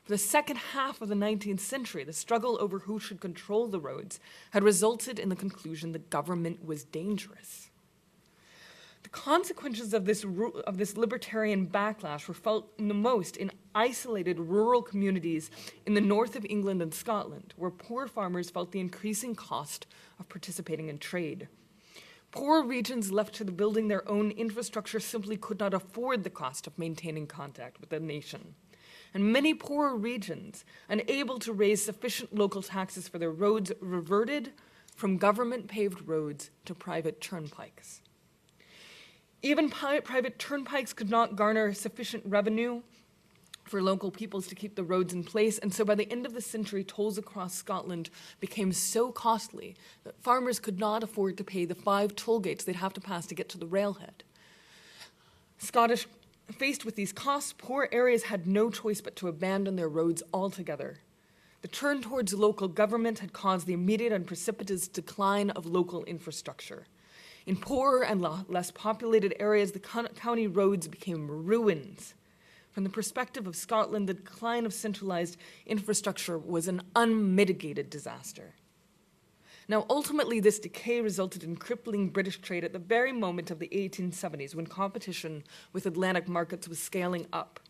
For the second half of the 19th century, the struggle over who should control the roads had resulted in the conclusion that government was dangerous. The consequences of this libertarian backlash were felt the most in isolated rural communities in the north of England and Scotland, where poor farmers felt the increasing cost of participating in trade. Poor regions left to building their own infrastructure simply could not afford the cost of maintaining contact with the nation. And many poorer regions, unable to raise sufficient local taxes for their roads, reverted from government-paved roads to private turnpikes. Even private turnpikes could not garner sufficient revenue for local peoples to keep the roads in place, and so by the end of the century, tolls across Scotland became so costly that farmers could not afford to pay the 5 toll gates they'd have to pass to get to the railhead. Faced with these costs, poor areas had no choice but to abandon their roads altogether. The turn towards local government had caused the immediate and precipitous decline of local infrastructure. In poorer and less populated areas, the county roads became ruins. From the perspective of Scotland, the decline of centralized infrastructure was an unmitigated disaster. Now, ultimately, this decay resulted in crippling British trade at the very moment of the 1870s, when competition with Atlantic markets was scaling up.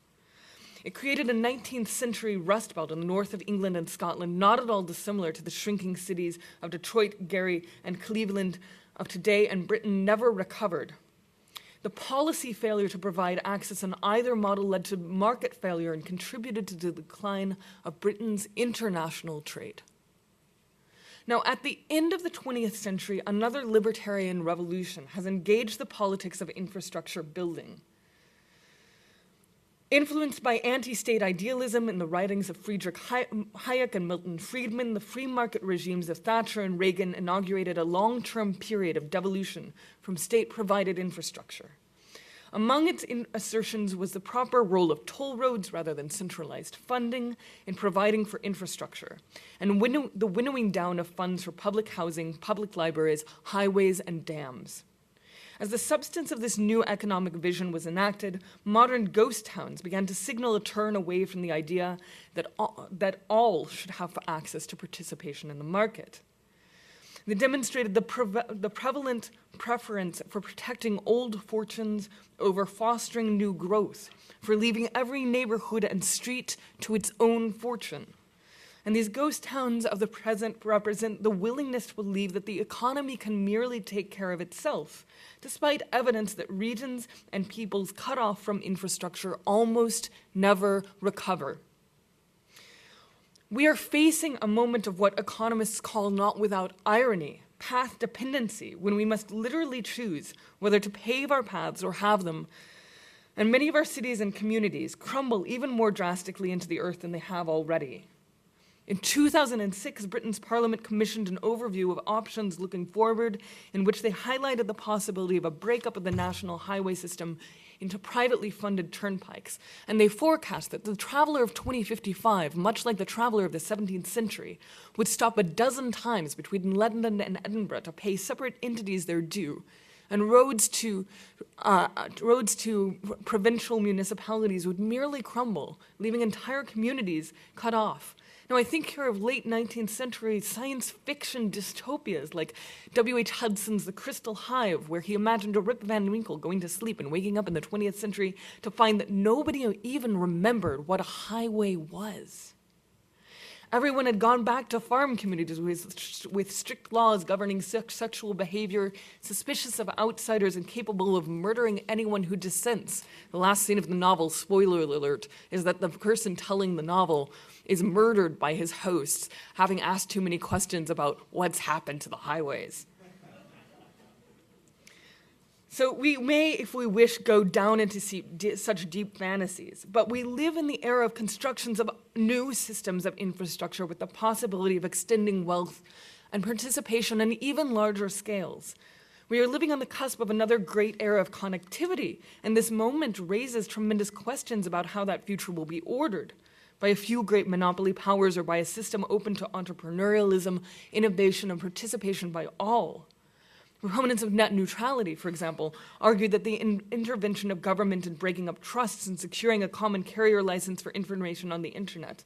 It created a 19th century rust belt in the north of England and Scotland, not at all dissimilar to the shrinking cities of Detroit, Gary, and Cleveland of today, and Britain never recovered. The policy failure to provide access on either model led to market failure and contributed to the decline of Britain's international trade. Now, at the end of the 20th century, another libertarian revolution has engaged the politics of infrastructure building. Influenced by anti-state idealism in the writings of Friedrich Hayek and Milton Friedman, the free market regimes of Thatcher and Reagan inaugurated a long-term period of devolution from state-provided infrastructure. Among its assertions was the proper role of toll roads rather than centralized funding in providing for infrastructure, and the winnowing down of funds for public housing, public libraries, highways, and dams. As the substance of this new economic vision was enacted, modern ghost towns began to signal a turn away from the idea that all should have access to participation in the market. They demonstrated the prevalent preference for protecting old fortunes over fostering new growth, for leaving every neighborhood and street to its own fortune. And these ghost towns of the present represent the willingness to believe that the economy can merely take care of itself, despite evidence that regions and peoples cut off from infrastructure almost never recover. We are facing a moment of what economists call, not without irony, path dependency, when we must literally choose whether to pave our paths or have them. And many of our cities and communities crumble even more drastically into the earth than they have already. In 2006, Britain's Parliament commissioned an overview of options looking forward, in which they highlighted the possibility of a breakup of the national highway system into privately funded turnpikes. And they forecast that the traveler of 2055, much like the traveler of the 17th century, would stop 12 times between London and Edinburgh to pay separate entities their due. And roads to provincial municipalities would merely crumble, leaving entire communities cut off. Now, I think here of late 19th century science fiction dystopias like W.H. Hudson's The Crystal Hive, where he imagined a Rip Van Winkle going to sleep and waking up in the 20th century to find that nobody even remembered what a highway was. Everyone had gone back to farm communities with strict laws governing sexual behavior, suspicious of outsiders and capable of murdering anyone who dissents. The last scene of the novel, spoiler alert, is that the person telling the novel is murdered by his hosts, having asked too many questions about what's happened to the highways. So we may, if we wish, go down into such deep fantasies, but we live in the era of constructions of new systems of infrastructure with the possibility of extending wealth and participation on even larger scales. We are living on the cusp of another great era of connectivity, and this moment raises tremendous questions about how that future will be ordered, by a few great monopoly powers or by a system open to entrepreneurialism, innovation, and participation by all. Proponents of net neutrality, for example, argue that the intervention of government in breaking up trusts and securing a common carrier license for information on the internet.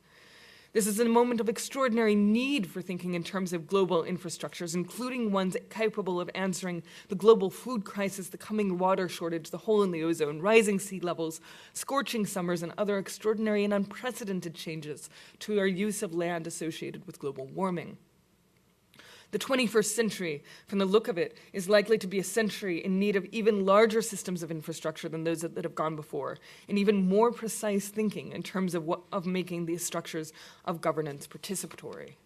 This is a moment of extraordinary need for thinking in terms of global infrastructures, including ones capable of answering the global food crisis, the coming water shortage, the hole in the ozone, rising sea levels, scorching summers, and other extraordinary and unprecedented changes to our use of land associated with global warming. The 21st century, from the look of it, is likely to be a century in need of even larger systems of infrastructure than those that have gone before, and even more precise thinking in terms of making these structures of governance participatory.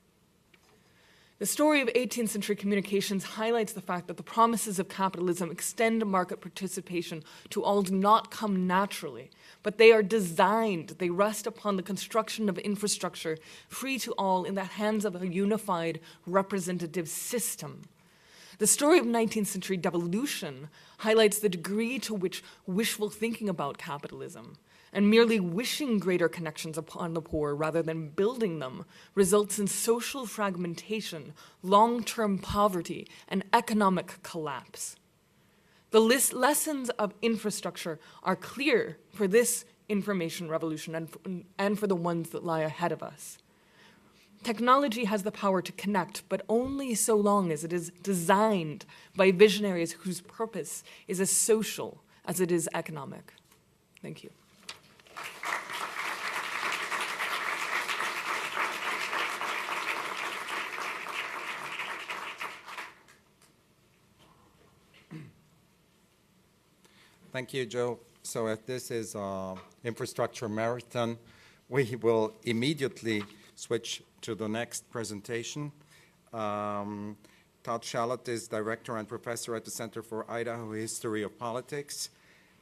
The story of 18th century communications highlights the fact that the promises of capitalism extend market participation to all do not come naturally, but they are designed, they rest upon the construction of infrastructure free to all in the hands of a unified representative system. The story of 19th century devolution highlights the degree to which wishful thinking about capitalism and merely wishing greater connections upon the poor rather than building them results in social fragmentation, long-term poverty, and economic collapse. The lessons of infrastructure are clear for this information revolution and for the ones that lie ahead of us. Technology has the power to connect, but only so long as it is designed by visionaries whose purpose is as social as it is economic. Thank you. Thank you, Joe. So if this is infrastructure marathon, we will immediately switch to the next presentation. Todd Shallot is director and professor at the Center for Idaho History of Politics,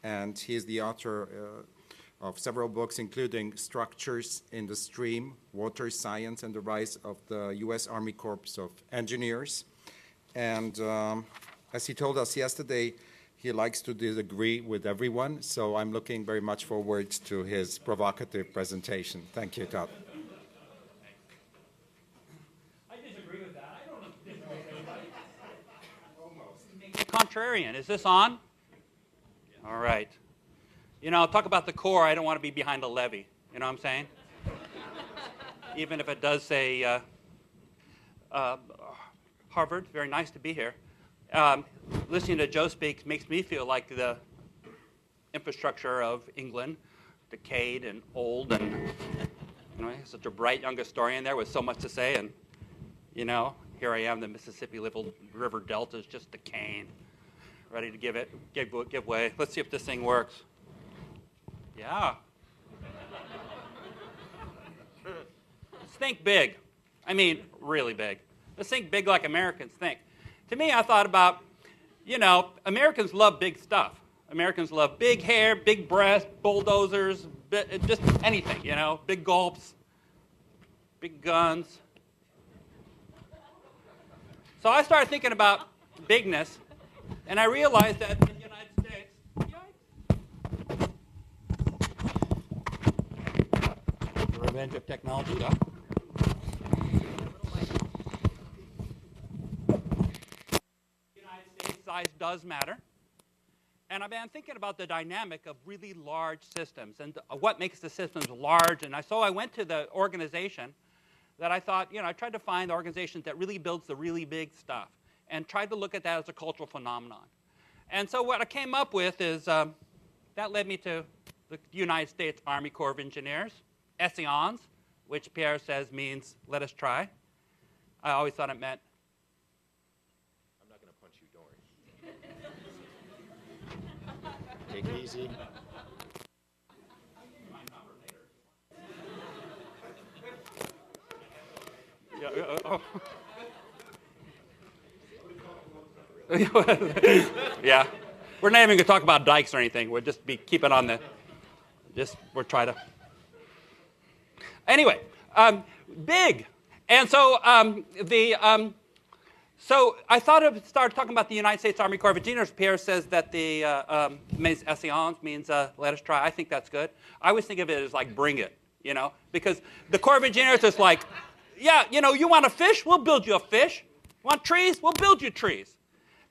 and he is the author of several books, including Structures in the Stream, Water Science, and the Rise of the U.S. Army Corps of Engineers. And as he told us yesterday, he likes to disagree with everyone, so I'm looking very much forward to his provocative presentation. Thank you, Todd. I disagree with that. I don't disagree with anybody. Almost. Contrarian. Is this on? All right. You know, talk about the core. I don't want to be behind a levee. You know what I'm saying? Even if it does say Harvard. Very nice to be here. Listening to Joe speak makes me feel like the infrastructure of England, decayed and old, and you know, such a bright young historian there with so much to say, and you know, here I am, the Mississippi River Delta is just decaying, ready to give way. Let's see if this thing works. Yeah. Let's think big. I mean, really big. Let's think big like Americans think. To me, I thought about, you know, Americans love big stuff. Americans love big hair, big breasts, bulldozers, just anything, you know, big gulps, big guns. So I started thinking about bigness, and I realized that in the United States, the revenge of technology, huh? Size does matter. And I've been thinking about the dynamic of really large systems and what makes the systems large. And so I went to the organization that I thought, you know, I tried to find organizations that really builds the really big stuff and tried to look at that as a cultural phenomenon. And so what I came up with is, that led me to the United States Army Corps of Engineers, Essayons, which Pierre says means let us try. I always thought it meant take it easy. Yeah. We're not even going to talk about dikes or anything. We'll just be keeping on the, we'll try to. Anyway, big. And so So I thought I'd start talking about the United States Army Corps of Engineers. Pierre says that the essayons means let us try. I think that's good. I always think of it as like bring it, you know, because the Corps of Engineers is like, yeah, you know, you want a fish? We'll build you a fish. You want trees? We'll build you trees.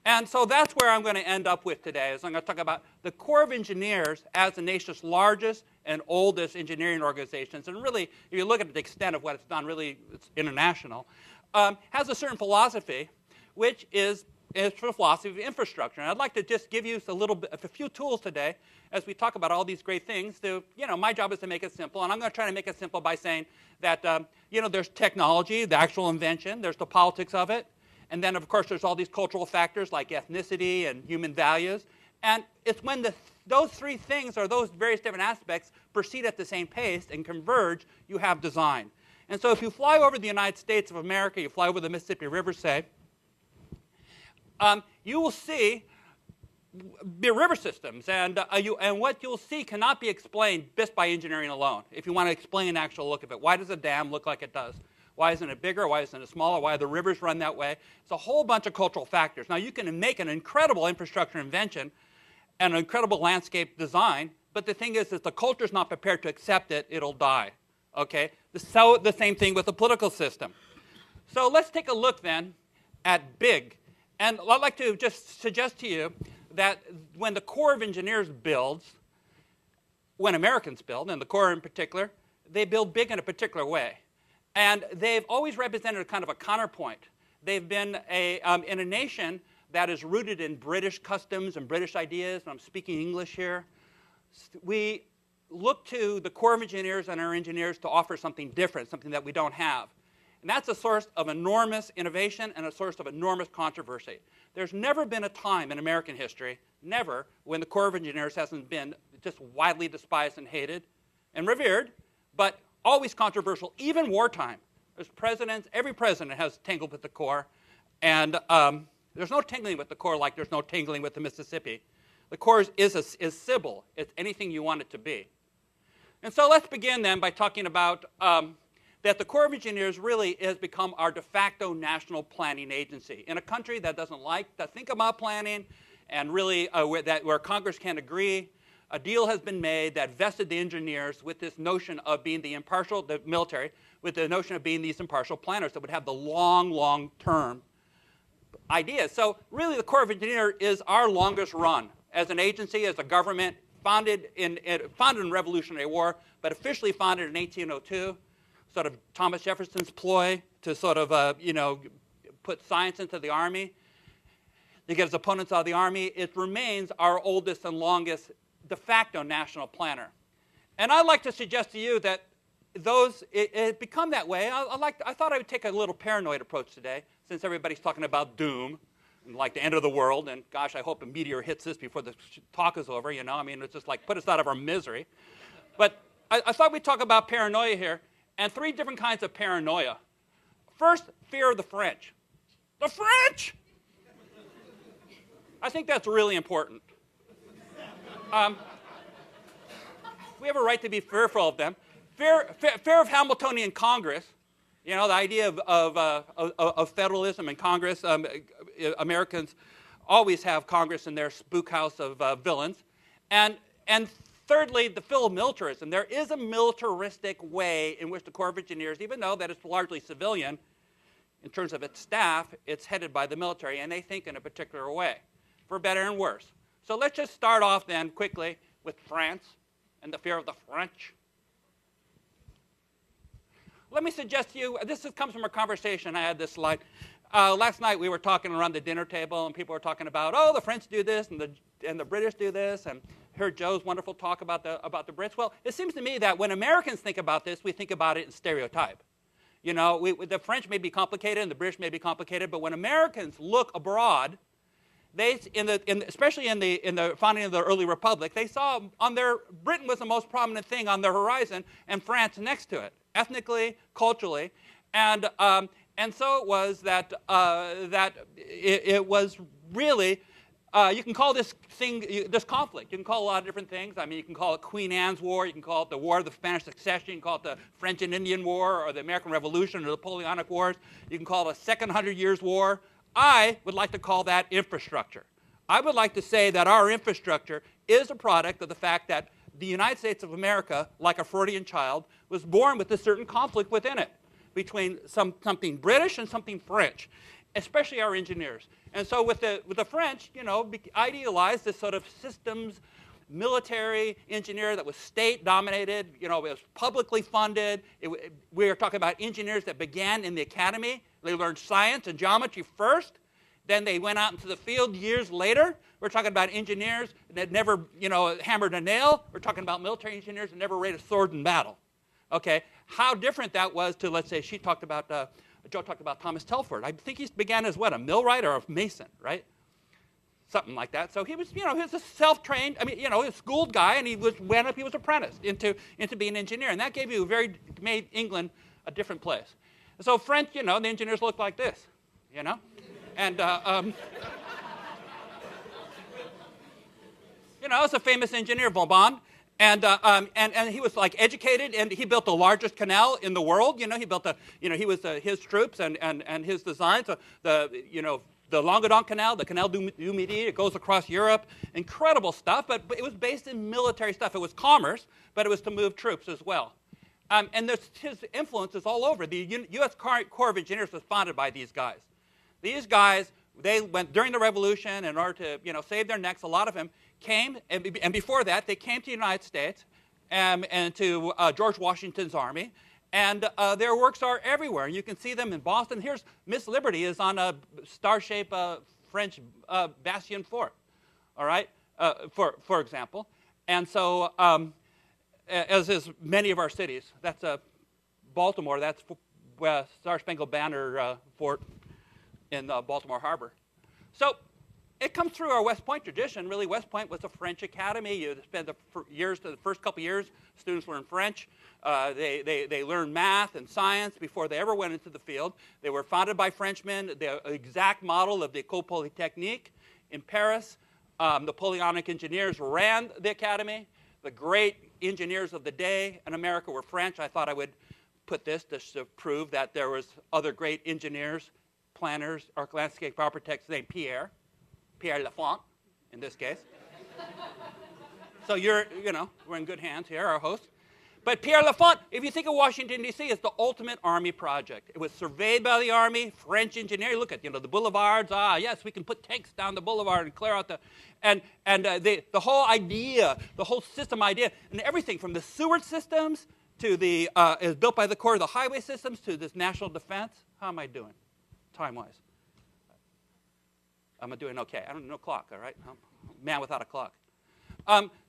And so that's where I'm going to end up with today, is I'm going to talk about the Corps of Engineers as the nation's largest and oldest engineering organizations. And really, if you look at the extent of what it's done, really it's international, has a certain philosophy, which is the philosophy of infrastructure. And I'd like to just give you a few tools today as we talk about all these great things. My job is to make it simple, and I'm going to try to make it simple by saying that there's technology, the actual invention, there's the politics of it, and then of course there's all these cultural factors like ethnicity and human values. And it's when those three things, or those various different aspects, proceed at the same pace and converge, you have design. And so if you fly over the United States of America, you fly over the Mississippi River, say, you will see the river systems, and what you'll see cannot be explained just by engineering alone. If you want to explain an actual look of it, why does a dam look like it does? Why isn't it bigger? Why isn't it smaller? Why do the rivers run that way? It's a whole bunch of cultural factors. Now, you can make an incredible infrastructure invention and an incredible landscape design, but the thing is, if the culture is not prepared to accept it, it'll die. Okay? So the same thing with the political system. So let's take a look then at big. And I'd like to just suggest to you that when the Corps of Engineers builds, when Americans build, and the Corps in particular, they build big in a particular way. And they've always represented a kind of a counterpoint. They've been in a nation that is rooted in British customs and British ideas, and I'm speaking English here. We look to the Corps of Engineers and our engineers to offer something different, something that we don't have. And that's a source of enormous innovation and a source of enormous controversy. There's never been a time in American history, never, when the Corps of Engineers hasn't been just widely despised and hated and revered, but always controversial, even wartime. There's presidents, every president has tangled with the Corps, and there's no tangling with the Corps like there's no tangling with the Mississippi. The Corps is civil. It's anything you want it to be. And so let's begin then by talking about that the Corps of Engineers really has become our de facto national planning agency. In a country that doesn't like to think about planning and really where Congress can't agree, a deal has been made that vested the engineers with this notion of being the military, with the notion of being these impartial planners that would have the long-term ideas. So really the Corps of Engineers is our longest run as an agency, as a government, founded in Revolutionary War, but officially founded in 1802. Sort of Thomas Jefferson's ploy to sort of, put science into the Army, to get his opponents out of the Army. It remains our oldest and longest de facto national planner. And I'd like to suggest to you that it become that way. I thought I would take a little paranoid approach today, since everybody's talking about doom, and like the end of the world, and gosh, I hope a meteor hits this before the talk is over, I mean, it's just like put us out of our misery. But I thought we'd talk about paranoia here. And three different kinds of paranoia. First, fear of the French. The French! I think that's really important. We have a right to be fearful of them. Fear of Hamiltonian Congress. The idea of federalism and Congress. Americans always have Congress in their spook house of villains. And thirdly, the fear of militarism. There is a militaristic way in which the Corps of Engineers, even though that it's largely civilian, in terms of its staff, it's headed by the military, and they think in a particular way, for better and worse. So let's just start off then quickly with France and the fear of the French. Let me suggest to you, this comes from a conversation, I had this slide. Last night we were talking around the dinner table, and people were talking about, the French do this, and the British do this, and heard Joe's wonderful talk about the Brits. Well, it seems to me that when Americans think about this, we think about it in stereotype. The French may be complicated and the British may be complicated, but when Americans look abroad, especially in the founding of the early republic, they saw Britain was the most prominent thing on their horizon, and France next to it, ethnically, culturally, and so it was that it was really. You can call this conflict. You can call it a lot of different things. I mean, you can call it Queen Anne's War. You can call it the War of the Spanish Succession. You can call it the French and Indian War, or the American Revolution, or the Napoleonic Wars. You can call it a Second 100 Years' War. I would like to call that infrastructure. I would like to say that our infrastructure is a product of the fact that the United States of America, like a Freudian child, was born with a certain conflict within it between something British and something French, especially our engineers. And so with the French, you know, idealized this sort of systems military engineer that was state-dominated, you know, it was publicly funded. We are talking about engineers that began in the academy. They learned science and geometry first. Then they went out into the field years later. We're talking about engineers that never, you know, hammered a nail. We're talking about military engineers that never raised a sword in battle. Okay, how different that was to, let's say, Joe talked about Thomas Telford. I think he began as what, a millwright or a mason, right? Something like that. So he was, you know, he was a self-trained, I mean, you know, a schooled guy, and he was apprenticed into being an engineer, and that made England a different place. So French, you know, the engineers looked like this, you know, and you know, it's a famous engineer, Vauban. And he was like educated, and he built the largest canal in the world. You know, he built his troops and his designs. The Languedoc Canal, the Canal du Midi, it goes across Europe. Incredible stuff, but it was based in military stuff. It was commerce, but it was to move troops as well. And his influence is all over. The U.S. Corps of Engineers was founded by these guys. These guys, they went during the Revolution in order to, you know, save their necks. A lot of them came, and before that, they came to the United States and to George Washington's army, and their works are everywhere. You can see them in Boston. Here's Miss Liberty is on a star-shaped French bastion fort, all right, for example. And so, as is many of our cities, that's Baltimore, that's Star-Spangled Banner fort in Baltimore Harbor. So it comes through our West Point tradition. Really, West Point was a French academy. You spend the first couple of years, students learned French. They learned math and science before they ever went into the field. They were founded by Frenchmen. The exact model of the École Polytechnique in Paris. Napoleonic engineers ran the academy. The great engineers of the day in America were French. I thought I would put this to prove that there was other great engineers, planners, landscape architects named Pierre Lafont, in this case. So we're in good hands here, our host. But Pierre Lafont, if you think of Washington, D.C., it's the ultimate army project. It was surveyed by the army, French engineering. Look at, the boulevards. Yes, we can put tanks down the boulevard and clear out the whole idea, the whole system idea, and everything from the sewer systems to the, is built by the Corps, the highway systems to this national defense. How am I doing, time-wise? I'm doing okay. I don't know clock, all right? I'm a man without a clock.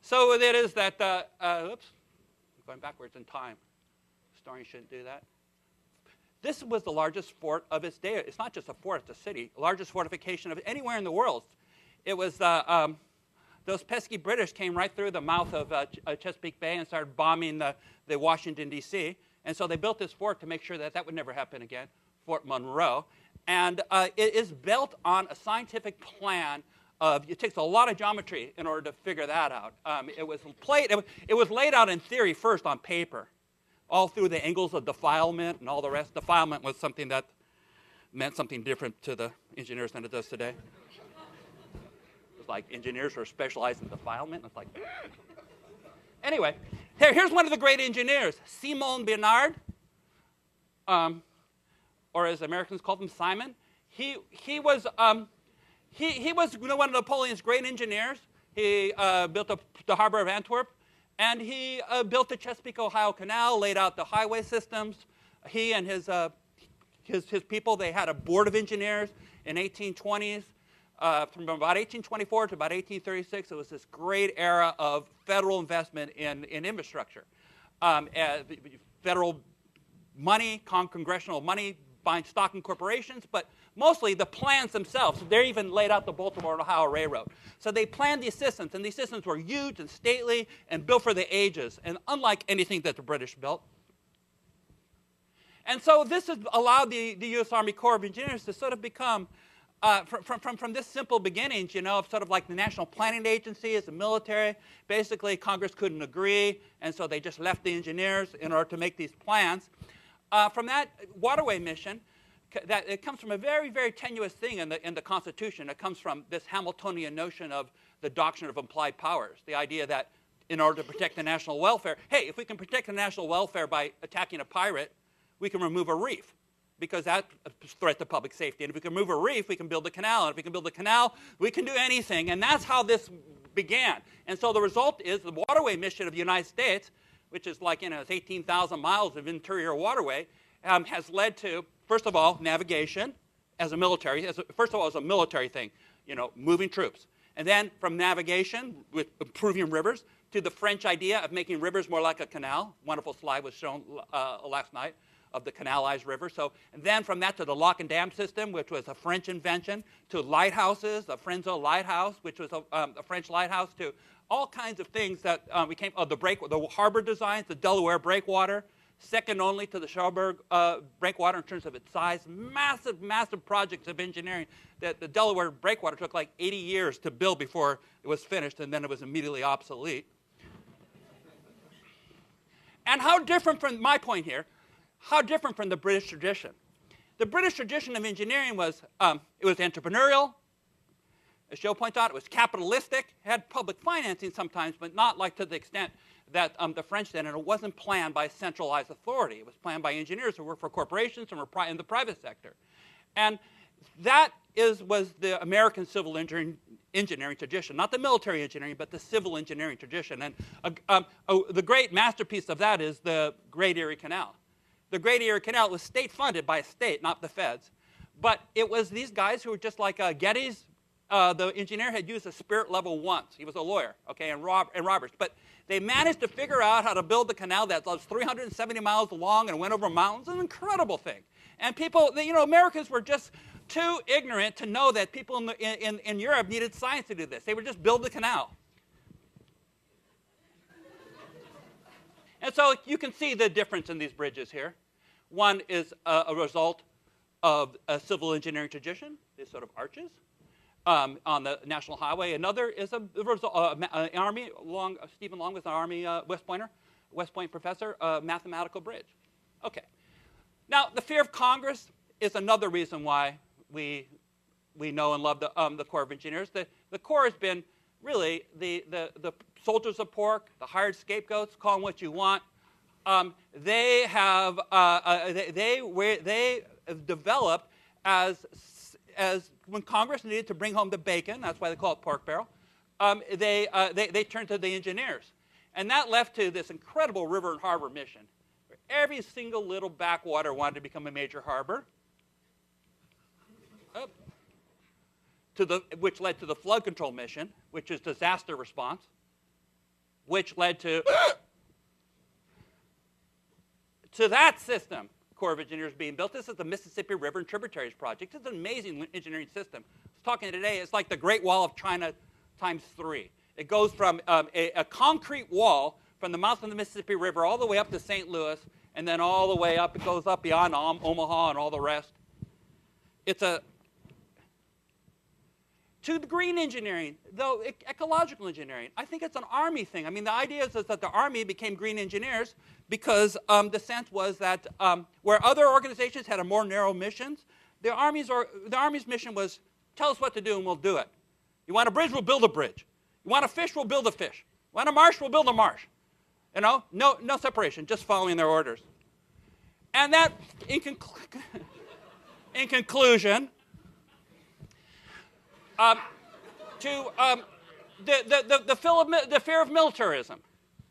So it is that, oops, I'm going backwards in time. Historians shouldn't do that. This was the largest fort of its day. It's not just a fort, it's a city. Largest fortification of anywhere in the world. It was, those pesky British came right through the mouth of Chesapeake Bay and started bombing the Washington, D.C. And so they built this fort to make sure that that would never happen again, Fort Monroe. And it is built on a scientific plan of, it takes a lot of geometry in order to figure that out. It was laid out in theory first on paper, all through the angles of defilement and all the rest. Defilement was something that meant something different to the engineers than it does today. It was like engineers were specialized in defilement. It's like, anyway, here's one of the great engineers, Simon Bernard. Or as Americans called him, Simon. He was one of Napoleon's great engineers. He built the harbor of Antwerp, and he built the Chesapeake, Ohio Canal, laid out the highway systems. He and his people, they had a board of engineers in 1820s. From about 1824 to about 1836, it was this great era of federal investment in infrastructure. Federal money, congressional money, buying stock in corporations, but mostly the plans themselves. They even laid out the Baltimore and Ohio Railroad. So they planned these systems, and these systems were huge and stately and built for the ages, and unlike anything that the British built. And so this has allowed the U.S. Army Corps of Engineers to sort of become, from this simple beginnings, of sort of like the National Planning Agency as the military. Basically, Congress couldn't agree, and so they just left the engineers in order to make these plans. From that waterway mission that it comes from a very, very tenuous thing in the Constitution. It comes from this Hamiltonian notion of the doctrine of implied powers, the idea that in order to protect the national welfare, hey, if we can protect the national welfare by attacking a pirate, we can remove a reef, because that's a threat to public safety. And if we can remove a reef, we can build a canal. And if we can build a canal, we can do anything. And that's how this began. And so the result is the waterway mission of the United States, which is like, it's 18,000 miles of interior waterway, has led to, first of all, navigation as a military. First of all, as a military thing, moving troops. And then from navigation with improving rivers to the French idea of making rivers more like a canal. Wonderful slide was shown last night of the canalized river. So, and then from that to the lock and dam system, which was a French invention, to lighthouses, the Frenzo lighthouse, which was a French lighthouse, to all kinds of things that became the harbor designs, the Delaware breakwater, second only to the Cherbourg breakwater in terms of its size. Massive, massive projects of engineering that the Delaware breakwater took like 80 years to build before it was finished, and then it was immediately obsolete. And how different from my point here, how different from the British tradition. The British tradition of engineering was, it was entrepreneurial. As Joe points out, it was capitalistic, had public financing sometimes, but not like to the extent that the French did, and it wasn't planned by centralized authority. It was planned by engineers who worked for corporations and were in the private sector. And that was the American civil engineering tradition, not the military engineering, but the civil engineering tradition. And the great masterpiece of that is the Great Erie Canal. The Great Erie Canal was state-funded by a state, not the feds. But it was these guys who were just like Geddes. The engineer had used a spirit level once. He was a lawyer, okay, and Roberts. But they managed to figure out how to build the canal that was 370 miles long and went over mountains. An incredible thing. And people, Americans were just too ignorant to know that people in Europe needed science to do this. They would just build the canal. And so you can see the difference in these bridges here. One is a result of a civil engineering tradition, these sort of arches on the National Highway. Another is a result, an Army, Stephen Long was an Army West Point professor, mathematical bridge. Okay. Now, the fear of Congress is another reason why we know and love the Corps of Engineers. The Corps has been really the soldiers of pork, the hired scapegoats, call them what you want. They have developed as when Congress needed to bring home the bacon, that's why they call it pork barrel, they turned to the engineers. And that left to this incredible river and harbor mission, where every single little backwater wanted to become a major harbor, which led to the flood control mission, which is disaster response, which led to that system, Corps of Engineers being built. This is the Mississippi River and Tributaries Project. It's an amazing engineering system. I was talking today, it's like the Great Wall of China times 3. It goes from a concrete wall from the mouth of the Mississippi River all the way up to St. Louis, and then all the way up, it goes up beyond Omaha and all the rest. To the green engineering, though ecological engineering, I think it's an Army thing. I mean, the idea is that the Army became green engineers because the sense was that where other organizations had a more narrow missions, the Army's mission was, tell us what to do and we'll do it. You want a bridge, we'll build a bridge. You want a fish, we'll build a fish. You want a marsh, we'll build a marsh. No separation, just following their orders. And that, in conclusion, the fear of militarism.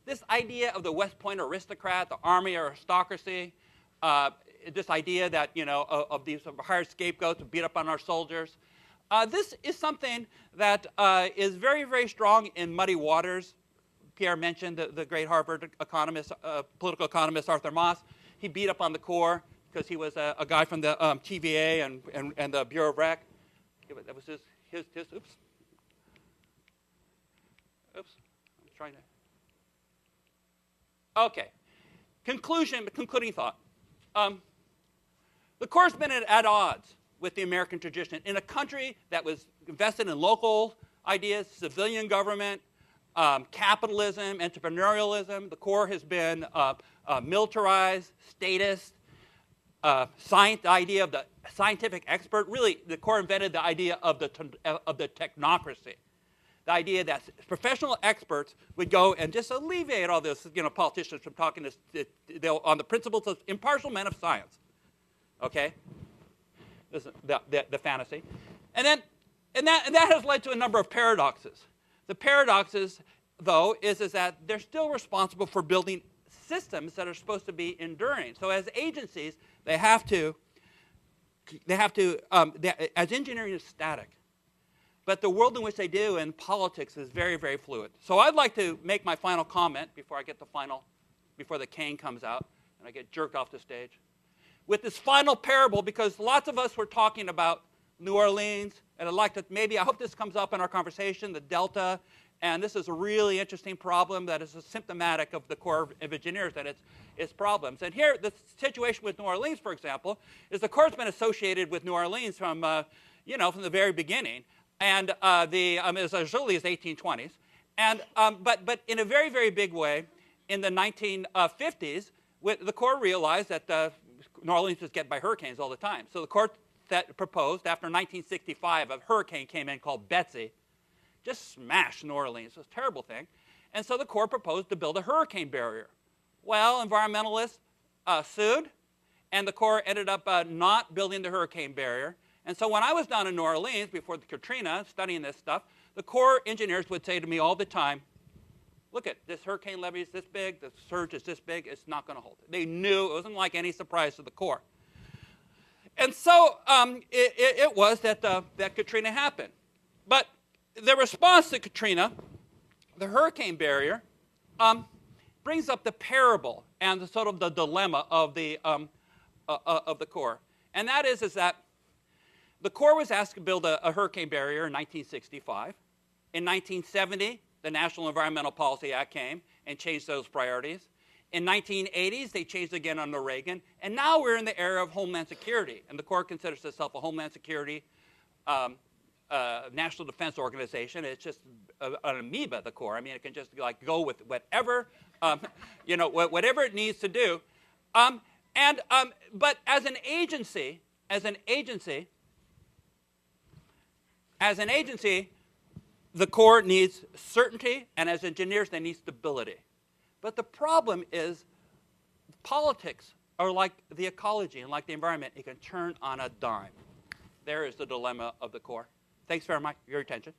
This idea of the West Point aristocrat, the Army aristocracy, this idea that, of these hired scapegoats to beat up on our soldiers. This is something that is very, very strong in muddy waters. Pierre mentioned the great Harvard economist, political economist Arthur Moss. He beat up on the Corps because he was a guy from the TVA and the Bureau of Rec. That was his oops. I'm trying to. Okay. Concluding thought. The Corps has been at odds with the American tradition in a country that was invested in local ideas, civilian government, capitalism, entrepreneurialism. The Corps has been militarized, statist. the idea of the scientific expert. Really, the core invented the idea of the technocracy. The idea that professional experts would go and just alleviate all this, politicians from talking on the principles of impartial men of science. Okay, this is the fantasy, and that has led to a number of paradoxes. The paradoxes, though, is that they're still responsible for building systems that are supposed to be enduring. So as agencies, as engineering is static. But the world in which they do in politics is very, very fluid. So I'd like to make my final comment before the cane comes out and I get jerked off the stage. With this final parable, because lots of us were talking about New Orleans, and I hope this comes up in our conversation, the Delta, and this is a really interesting problem that is symptomatic of the Corps of Engineers, that it's problems. And here, the situation with New Orleans, for example, is the Corps has been associated with New Orleans from the very beginning. And as early as 1820s, but in a very, very big way, in the 1950s, the Corps realized that New Orleans was get by hurricanes all the time. So the Corps proposed, after 1965, a hurricane came in called Betsy, just smashed New Orleans. It was a terrible thing. And so the Corps proposed to build a hurricane barrier. Well, environmentalists sued, and the Corps ended up not building the hurricane barrier. And so when I was down in New Orleans before the Katrina, studying this stuff, the Corps engineers would say to me all the time, look at this hurricane levee is this big, the surge is this big, it's not going to hold it. They knew, it wasn't like any surprise to the Corps. And so it was that Katrina happened. But the response to Katrina, the hurricane barrier, brings up the parable and the sort of the dilemma of the Corps. And that is that the Corps was asked to build a hurricane barrier in 1965. In 1970, the National Environmental Policy Act came and changed those priorities. In 1980s, they changed again under Reagan. And now we're in the era of Homeland Security. And the Corps considers itself a Homeland Security national defense organization. It's just an amoeba, the Corps. I mean, it can just go with whatever, whatever it needs to do. But as an agency, the Corps needs certainty, and as engineers, they need stability. But the problem is politics are like the ecology and like the environment. It can turn on a dime. There is the dilemma of the Corps. Thanks very much for your attention.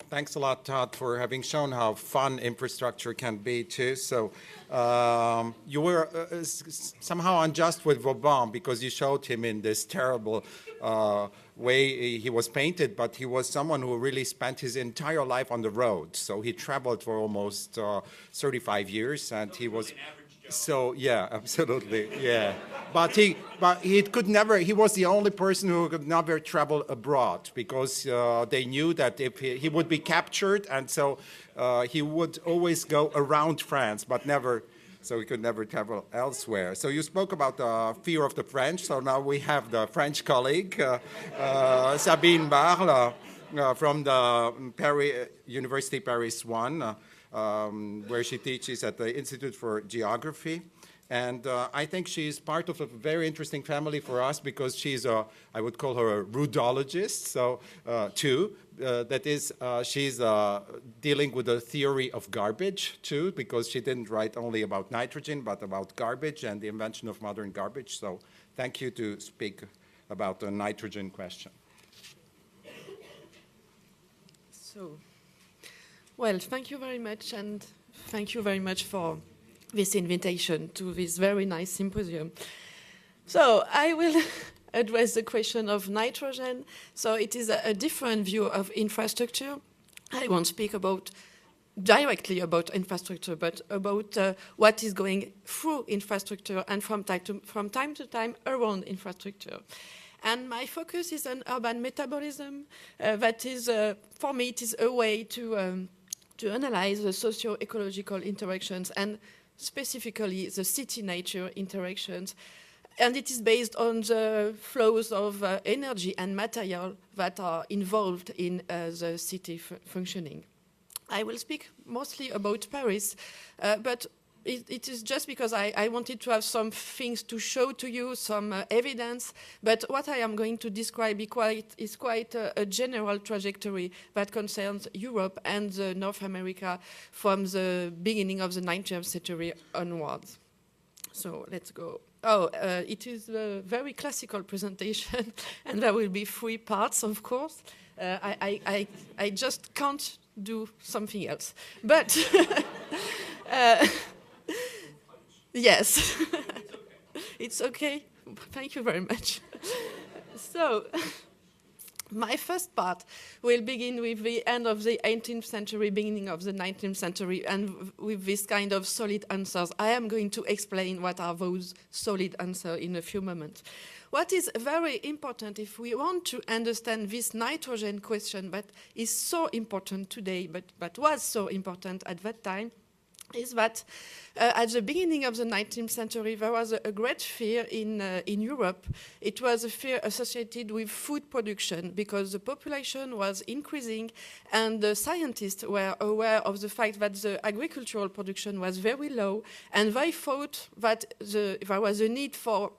Thanks a lot, Todd, for having shown how fun infrastructure can be, too. So you were somehow unjust with Vauban because you showed him in this terrible way he was painted, but he was someone who really spent his entire life on the road. So he traveled for almost 35 years, and he was... So yeah, absolutely, yeah. But he could never. He was the only person who could never travel abroad because they knew that if he would be captured, and so he would always go around France, but never. So he could never travel elsewhere. So you spoke about the fear of the French. So now we have the French colleague, Sabine Barles, from the University Paris 1. Where she teaches at the Institute for Geography. And I think she's part of a very interesting family for us because she's I would call her a rudologist, so too. That is, she's dealing with the theory of garbage too, because she didn't write only about nitrogen, but about garbage and the invention of modern garbage. So thank you to speak about the nitrogen question. Well, thank you very much, and thank you very much for this invitation to this very nice symposium. So I will address the question of nitrogen. So it is a different view of infrastructure. I won't speak directly about infrastructure, but about what is going through infrastructure and from time to time around infrastructure. And my focus is on urban metabolism. That is, for me, it is a way to analyze the socio-ecological interactions and specifically the city-nature interactions. And it is based on the flows of energy and material that are involved in the city functioning. I will speak mostly about Paris, but it is just because I wanted to have some things to show to you, some evidence, but what I am going to describe is quite a general trajectory that concerns Europe and North America from the beginning of the 19th century onwards. So let's go. Oh, it is a very classical presentation, and there will be 3 parts, of course. I just can't do something else. But yes, it's okay. Thank you very much. So, my first part will begin with the end of the 18th century, beginning of the 19th century, and with this kind of solid answers. I am going to explain what are those solid answers in a few moments. What is very important if we want to understand this nitrogen question that is so important today, but was so important at that time, is that at the beginning of the 19th century, there was a great fear in Europe. It was a fear associated with food production because the population was increasing and the scientists were aware of the fact that the agricultural production was very low, and they thought that there was a need for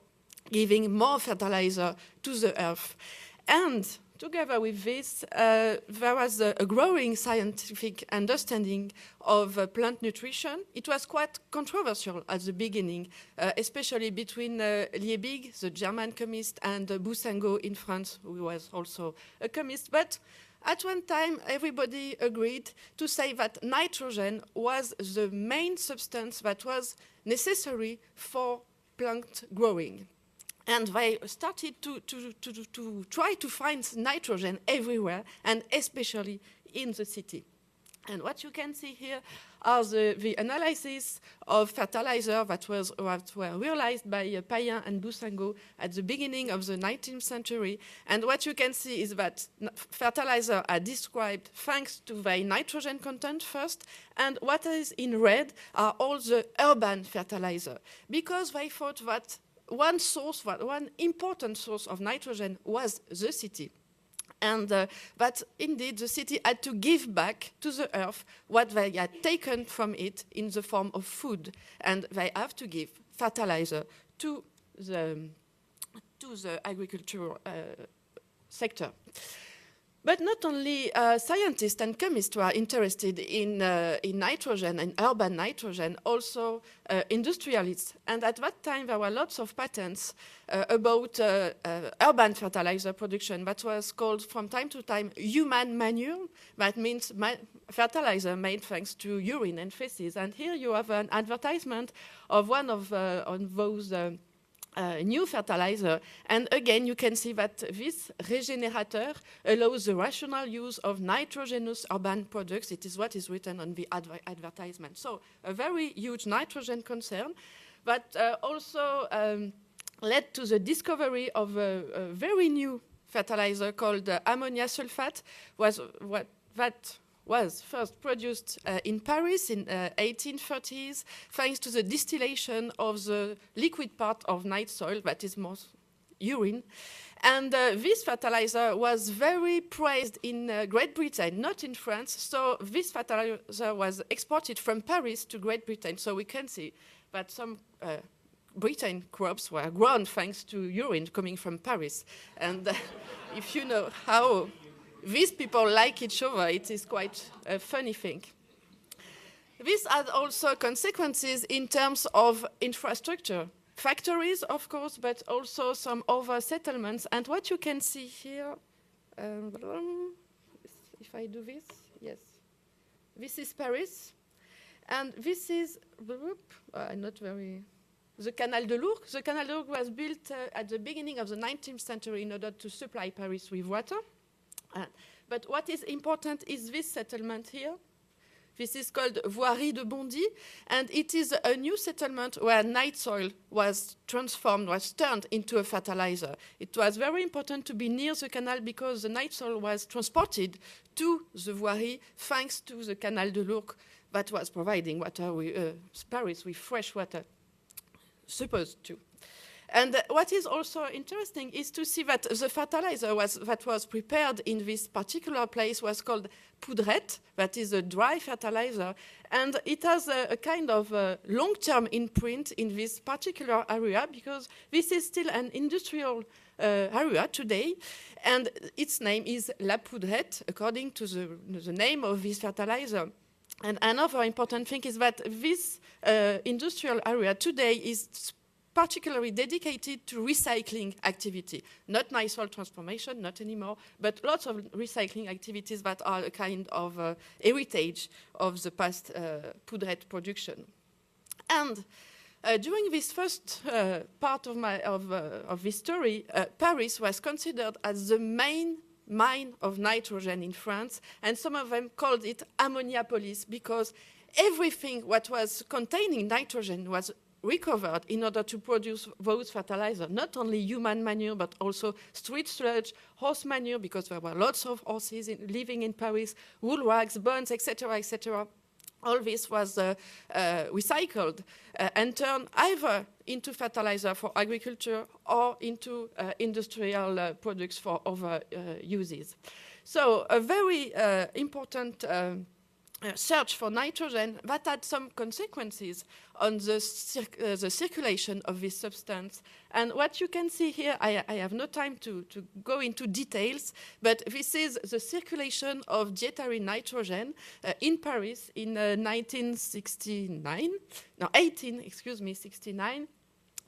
giving more fertilizer to the earth. And together with this, there was a growing scientific understanding of plant nutrition. It was quite controversial at the beginning, especially between Liebig, the German chemist, and Boussingault in France, who was also a chemist. But at one time, everybody agreed to say that nitrogen was the main substance that was necessary for plant growing. And they started to try to find nitrogen everywhere, and especially in the city. And what you can see here are the analysis of fertilizer that were realized by Payen and Boussingault at the beginning of the 19th century. And what you can see is that fertilizer are described thanks to their nitrogen content first, and what is in red are all the urban fertilizer, because they thought that one important source of nitrogen was the city. And that indeed the city had to give back to the earth what they had taken from it in the form of food. And they have to give fertilizer to the agricultural sector. But not only scientists and chemists were interested in nitrogen and urban nitrogen, also industrialists. And at that time, there were lots of patents about urban fertilizer production that was called from time to time human manure. That means fertilizer made thanks to urine and feces. And here you have an advertisement of one of those new fertilizer, and again you can see that this regenerator allows the rational use of nitrogenous urban products. It is what is written on the advertisement. So a very huge nitrogen concern, but also led to the discovery of a very new fertilizer called ammonia sulfate, that was first produced in Paris in 1830s, thanks to the distillation of the liquid part of night soil, that is most urine. And this fertilizer was very praised in Great Britain, not in France. So this fertilizer was exported from Paris to Great Britain. So we can see that some Britain crops were grown thanks to urine coming from Paris. And if you know how these people like each other, it is quite a funny thing. This had also consequences in terms of infrastructure. Factories, of course, but also some other settlements. And what you can see here, if I do this, yes. This is Paris. And this is, not very, the Canal de l'Ourcq. The Canal de l'Ourcq was built at the beginning of the 19th century in order to supply Paris with water. But what is important is this settlement here. This is called Voirie de Bondy, and it is a new settlement where night soil was transformed, was turned into a fertilizer. It was very important to be near the canal because the night soil was transported to the Voirie thanks to the Canal de l'Ourcq that was providing water, Paris with fresh water, supposed to. And what is also interesting is to see that the fertilizer that was prepared in this particular place was called poudrette, that is a dry fertilizer, and it has a kind of long-term imprint in this particular area because this is still an industrial area today, and its name is la poudrette, according to the name of this fertilizer. And another important thing is that this industrial area today is particularly dedicated to recycling activity, not nice soil transformation, not anymore, but lots of recycling activities that are a kind of heritage of the past poudrette production. And during this first part of this story, Paris was considered as the main mine of nitrogen in France, and some of them called it Ammoniapolis because everything what was containing nitrogen was recovered in order to produce those fertilizers, not only human manure, but also street sludge, horse manure, because there were lots of horses living in Paris, wool rags, bones, etc., etc. All this was recycled and turned either into fertilizer for agriculture or into industrial products for other uses. So a very important search for nitrogen that had some consequences on the circulation of this substance. And what you can see here, I have no time to go into details, but this is the circulation of dietary nitrogen in Paris in 1869.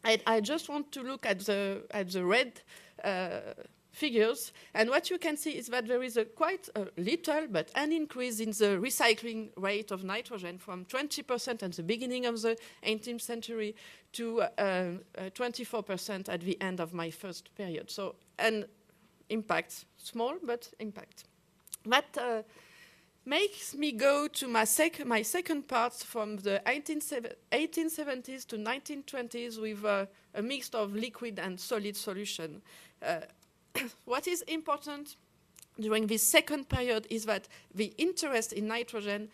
And I just want to look at the red figures, and what you can see is that there is quite a little but an increase in the recycling rate of nitrogen from 20% at the beginning of the 18th century to 24% at the end of my first period. So an impact, small but impact. That makes me go to my second part from the 1870s to 1920s with a mix of liquid and solid solution. What is important during this second period is that the interest in nitrogen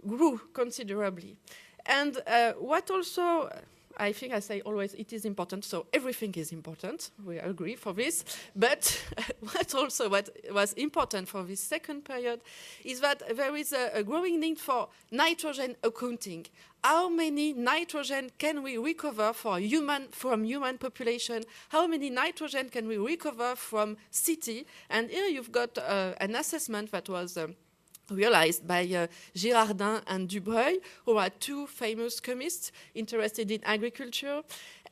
grew considerably. And what also, I think I say always it is important, so everything is important, we agree for this, but what was important for this second period is that there is a growing need for nitrogen accounting. How many nitrogen can we recover from human population? How many nitrogen can we recover from city? And here you've got an assessment that was realized by Girardin and Dubreuil, who are two famous chemists interested in agriculture,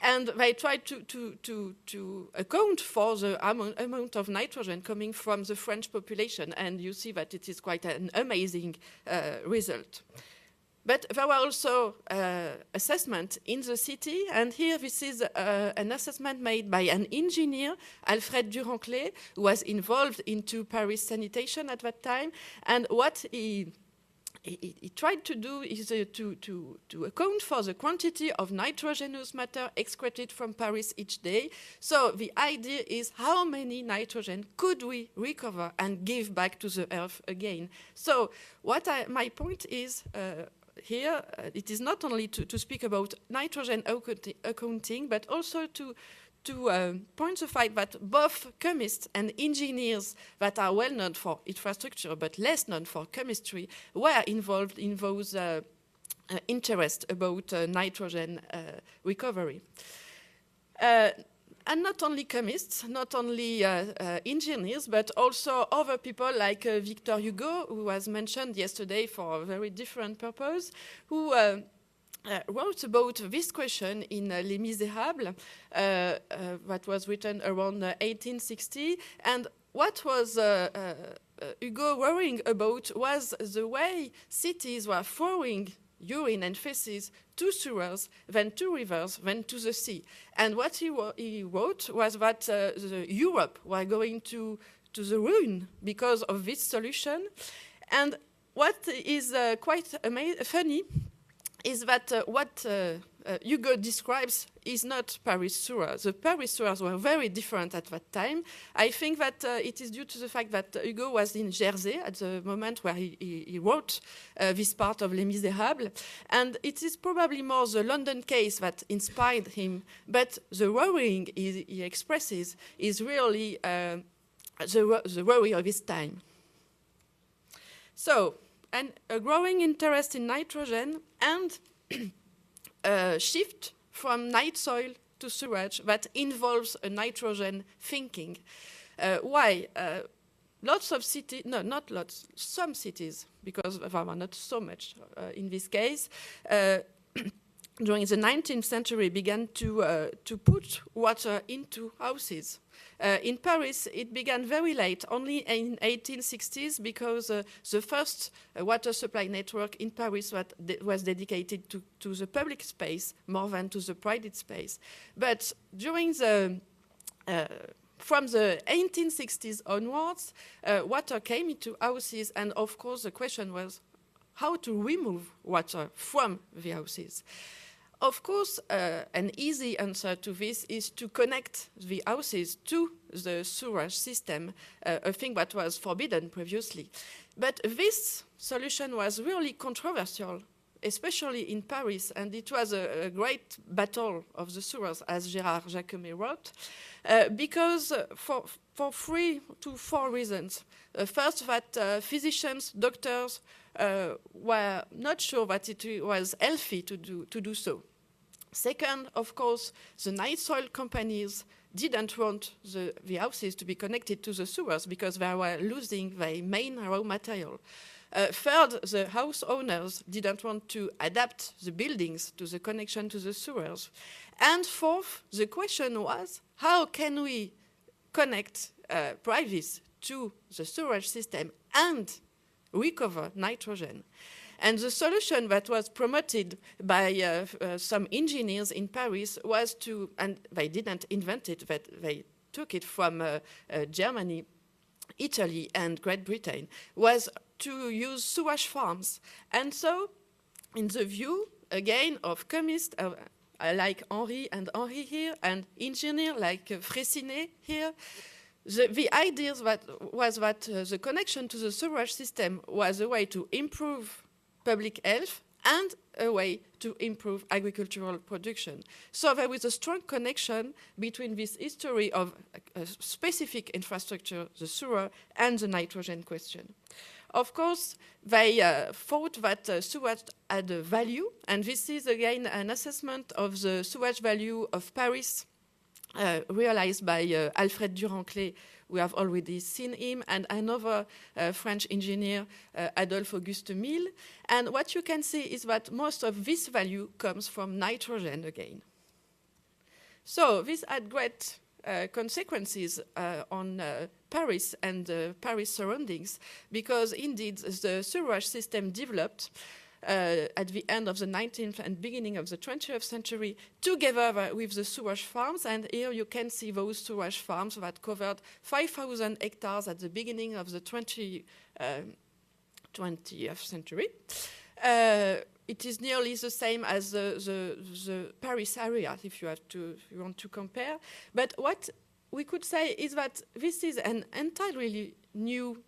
and they tried to account for the amount of nitrogen coming from the French population, and you see that it is quite an amazing result. But there were also assessments in the city, and here this is an assessment made by an engineer, Alfred Duranclet, who was involved into Paris sanitation at that time. And what he tried to do is to account for the quantity of nitrogenous matter excreted from Paris each day. So the idea is how many nitrogen could we recover and give back to the earth again. So my point is, here, it is not only to speak about nitrogen accounting, but also to point the fact that both chemists and engineers that are well known for infrastructure but less known for chemistry were involved in those interests about nitrogen recovery. And not only chemists, not only engineers, but also other people like Victor Hugo, who was mentioned yesterday for a very different purpose, who wrote about this question in Les Misérables, that was written around 1860. And what was Hugo worrying about was the way cities were throwing urine and feces to sewers, then to rivers, then to the sea. And what he wrote was that Europe were going to the ruin because of this solution. And what is quite funny is that what Hugo describes is not Paris sewers. The Paris sewers were very different at that time. I think that it is due to the fact that Hugo was in Jersey at the moment where he wrote this part of Les Misérables. And it is probably more the London case that inspired him. But the worrying he expresses is really the worry of his time. So, and a growing interest in nitrogen and a shift from night soil to sewage that involves a nitrogen thinking. Why? Lots of cities, no, not lots, some cities, because there are not so much in this case, during the 19th century began to put water into houses. In Paris, it began very late, only in 1860s, because the first water supply network in Paris was dedicated to the public space more than to the private space. But during from the 1860s onwards, water came into houses, and of course the question was how to remove water from the houses. Of course, an easy answer to this is to connect the houses to the sewage system, a thing that was forbidden previously. But this solution was really controversial, especially in Paris, and it was a great battle of the sewers, as Gérard Jaquemet wrote, because for 3 to 4 reasons. First, that physicians, doctors were not sure that it was healthy to do so. Second, of course, the night soil companies didn't want the houses to be connected to the sewers because they were losing their main raw material. Third, the house owners didn't want to adapt the buildings to the connection to the sewers. And fourth, the question was, how can we connect privacy to the sewage system and recover nitrogen? And the solution that was promoted by some engineers in Paris was to, and they didn't invent it, but they took it from Germany, Italy, and Great Britain, was to use sewage farms. And so, in the view, again, of chemists like Henri here, and engineers like Freycinet here, the idea was that the connection to the sewage system was a way to improve public health and a way to improve agricultural production. So there was a strong connection between this history of a specific infrastructure, the sewer, and the nitrogen question. Of course, they thought that sewage had a value, and this is again an assessment of the sewage value of Paris realized by Alfred Durand-Clay. We have already seen him, and another French engineer, Adolphe Auguste Mille. And what you can see is that most of this value comes from nitrogen again. So this had great consequences on Paris and Paris surroundings, because indeed the sewage system developed at the end of the 19th and beginning of the 20th century, together with the sewage farms. And here you can see those sewage farms that covered 5,000 hectares at the beginning of the 20th century. It is nearly the same as the Paris area, if you want to compare. But what we could say is that this is an entirely new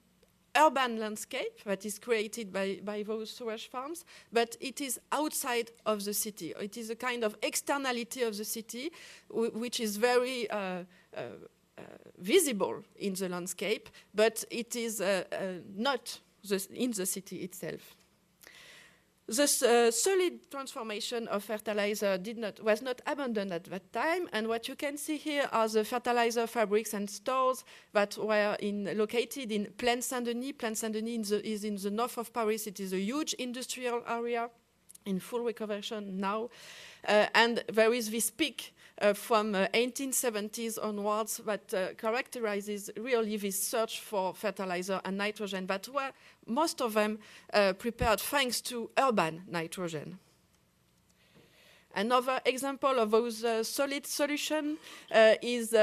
urban landscape that is created by those sewage farms, but it is outside of the city. It is a kind of externality of the city, which is very visible in the landscape, but it is not in the city itself. The solid transformation of fertilizer was not abandoned at that time, and what you can see here are the fertilizer fabrics and stores that were located in Plaine Saint-Denis. Plaine Saint-Denis is in the north of Paris. It is a huge industrial area in full reconversion now, and there is this peak from 1870s onwards that characterizes really this search for fertilizer and nitrogen, that were most of them prepared thanks to urban nitrogen. Another example of those solid solution is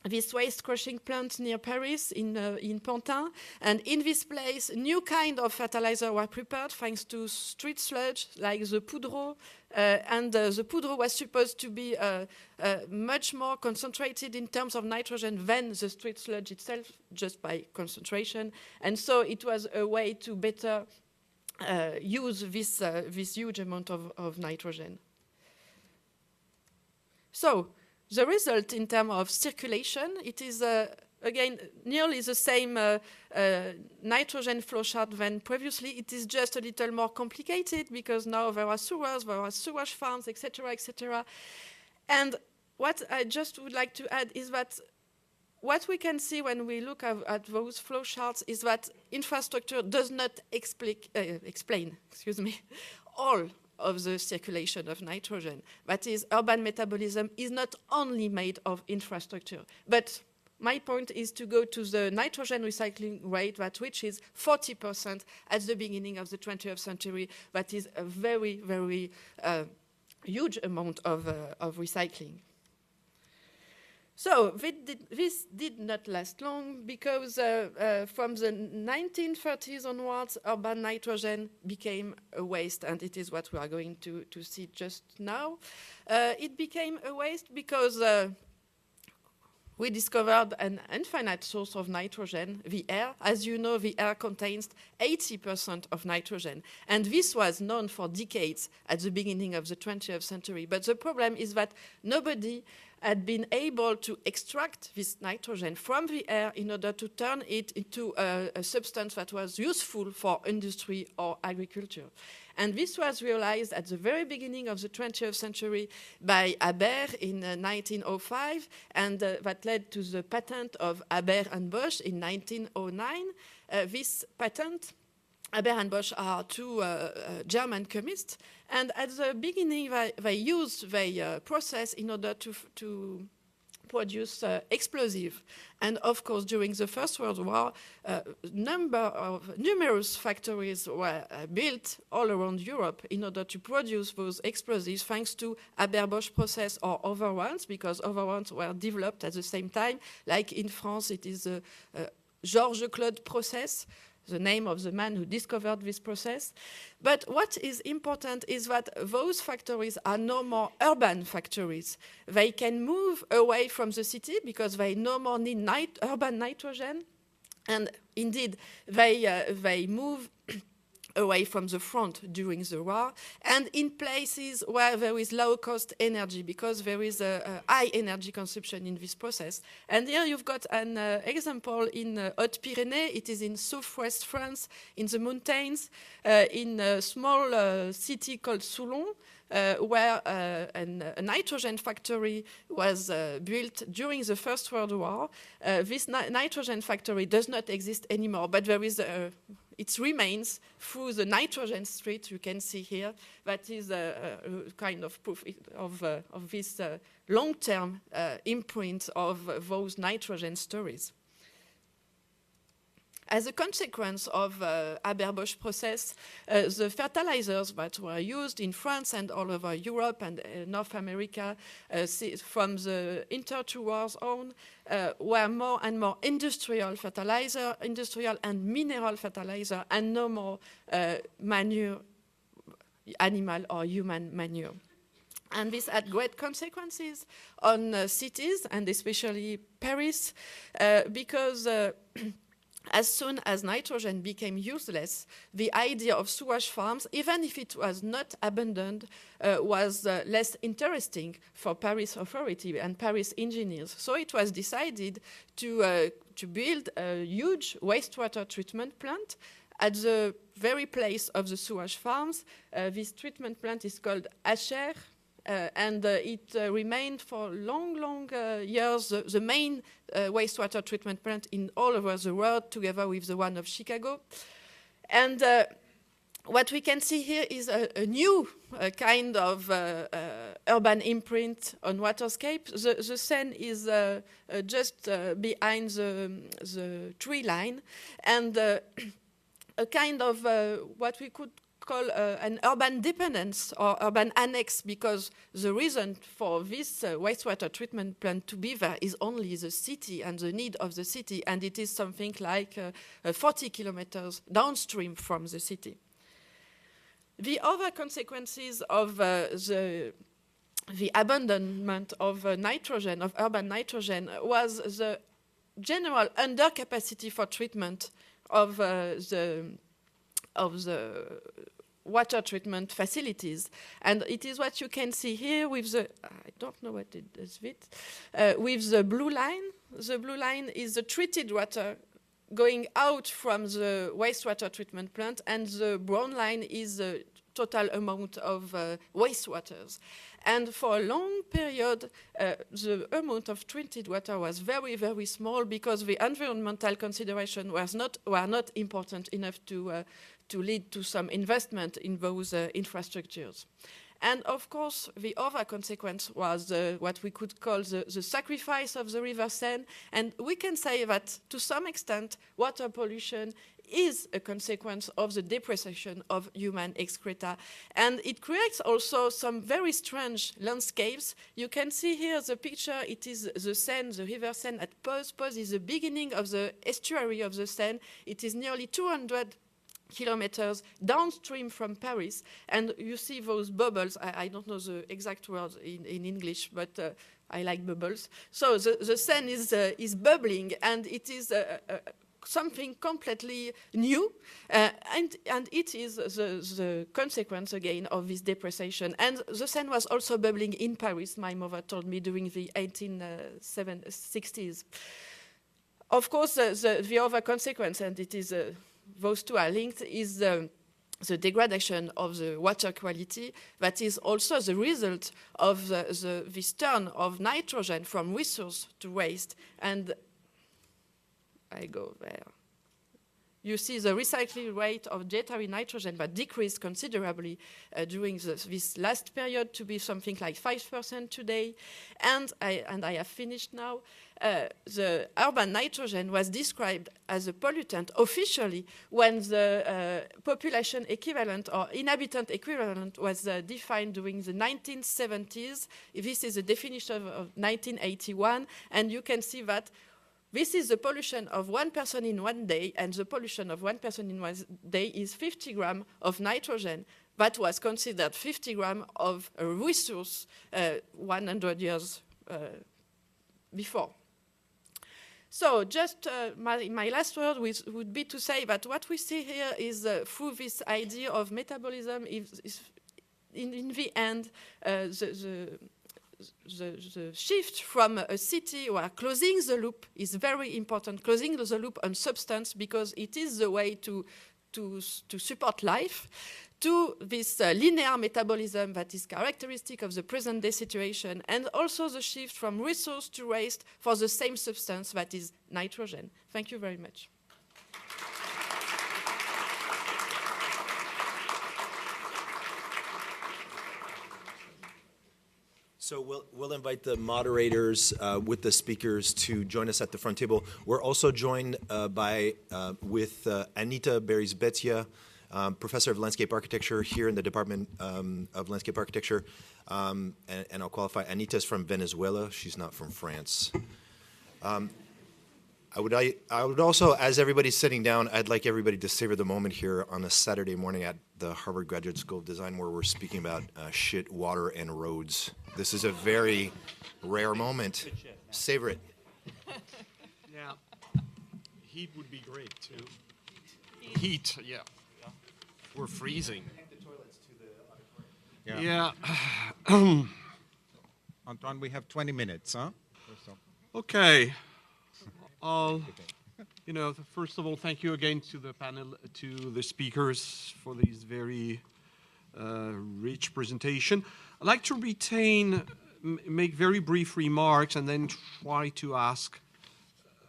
this waste crushing plant near Paris in Pantin. And in this place, new kind of fertilizer were prepared thanks to street sludge like the poudreau. The poudreau was supposed to be much more concentrated in terms of nitrogen than the street sludge itself, just by concentration. And so it was a way to better use this huge amount of nitrogen. So, the result in terms of circulation, it is, again, nearly the same nitrogen flow chart than previously. It is just a little more complicated because now there are sewers, there are sewage farms, etc., etc. And what I just would like to add is that what we can see when we look at those flow charts is that infrastructure does not explain all of the circulation of nitrogen. That is, urban metabolism is not only made of infrastructure. But my point is to go to the nitrogen recycling rate that reaches 40% at the beginning of the 20th century. That is a very, very huge amount of recycling. So this did not last long because from the 1930s onwards, urban nitrogen became a waste, and it is what we are going to see just now. It became a waste because we discovered an infinite source of nitrogen, the air. As you know, the air contains 80% of nitrogen. And this was known for decades at the beginning of the 20th century. But the problem is that nobody had been able to extract this nitrogen from the air in order to turn it into a substance that was useful for industry or agriculture. And this was realized at the very beginning of the 20th century by Ascher in 1905, and that led to the patent of Ascher and Bosch in 1909. This patent, Ascher and Bosch are two German chemists, and at the beginning they used the process in order to produce explosive. And of course, during the First World War, numerous factories were built all around Europe in order to produce those explosives thanks to Haber-Bosch process or other ones, because other ones were developed at the same time. Like in France, it is the Georges Claude process, the name of the man who discovered this process. But what is important is that those factories are no more urban factories. They can move away from the city because they no more need urban nitrogen. And indeed, they move away from the front during the war, and in places where there is low-cost energy, because there is a high energy consumption in this process. And here you've got an example in Haute-Pyrénées. It is in southwest France, in the mountains, in a small city called Soulon, where a nitrogen factory was built during the First World War. This nitrogen factory does not exist anymore, but there is its remains through the nitrogen street you can see here. That is a kind of proof of this long-term imprint of those nitrogen stories. As a consequence of Haber-Bosch process, the fertilizers that were used in France and all over Europe and North America from the inter-two-wars on were more and more industrial fertilizer, industrial and mineral fertilizer, and no more manure, animal or human manure. And this had great consequences on cities, and especially Paris, because as soon as nitrogen became useless, the idea of sewage farms, even if it was not abandoned, was less interesting for Paris authority and Paris engineers. So it was decided to build a huge wastewater treatment plant at the very place of the sewage farms. This treatment plant is called Ascher. And it remained for long years the main wastewater treatment plant in all over the world, together with the one of Chicago. And what we can see here is a new kind of urban imprint on waterscape. The Seine is just behind the tree line, and a kind of what we could call an urban dependence or urban annex, because the reason for this wastewater treatment plant to be there is only the city and the need of the city, and it is something like 40 kilometers downstream from the city. The other consequences of the abandonment of nitrogen, of urban nitrogen, was the general undercapacity for treatment of the water treatment facilities. And it is what you can see here with the, I don't know what it is with the blue line. The blue line is the treated water going out from the wastewater treatment plant, and the brown line is the total amount of wastewaters. And for a long period, the amount of treated water was very, very small, because the environmental consideration were not important enough to lead to some investment in those infrastructures. And of course, the other consequence was what we could call the sacrifice of the River Seine. And we can say that to some extent, water pollution is a consequence of the depreciation of human excreta. And it creates also some very strange landscapes. You can see here the picture. It is the Seine, the River Seine at Pose. Pose is the beginning of the estuary of the Seine. It is nearly 200 kilometers downstream from Paris, and you see those bubbles. I don't know the exact words in English, but I like bubbles. So the Seine is bubbling, and it is something completely new, and it is the consequence again of this depreciation. And the Seine was also bubbling in Paris, my mother told me, during the 1860s. Of course, the other consequence, and it is those two are linked, is the degradation of the water quality. That is also the result of this turn of nitrogen from resource to waste. And I go there. You see the recycling rate of dietary nitrogen that decreased considerably during this last period to be something like 5% today. And I have finished now. The urban nitrogen was described as a pollutant officially when the population equivalent or inhabitant equivalent was defined during the 1970s. This is a definition of 1981, and you can see that this is the pollution of one person in one day, and the pollution of one person in one day is 50 grams of nitrogen. That was considered 50 grams of a resource 100 years before. So just my last word would be to say that what we see here is through this idea of metabolism is in the end the shift from a city where closing the loop is very important, closing the loop on substance, because it is the way to support life, to this linear metabolism that is characteristic of the present-day situation, and also the shift from resource to waste for the same substance, that is nitrogen. Thank you very much. So we'll invite the moderators with the speakers to join us at the front table. We're also joined with Anita Berisbetia, Professor of Landscape Architecture here in the Department of Landscape Architecture. And I'll qualify, Anita's from Venezuela. She's not from France. I would also, as everybody's sitting down, I'd like everybody to savor the moment here on a Saturday morning at the Harvard Graduate School of Design, where we're speaking about shit, water, and roads. This is a very rare moment. Savor it. Yeah. Heat would be great, too. Heat, yeah. We're freezing. Yeah. Antoine, we have 20 minutes, huh? Okay. First of all, thank you again to the panel, to the speakers for these very rich presentation. I'd like to make very brief remarks and then try to ask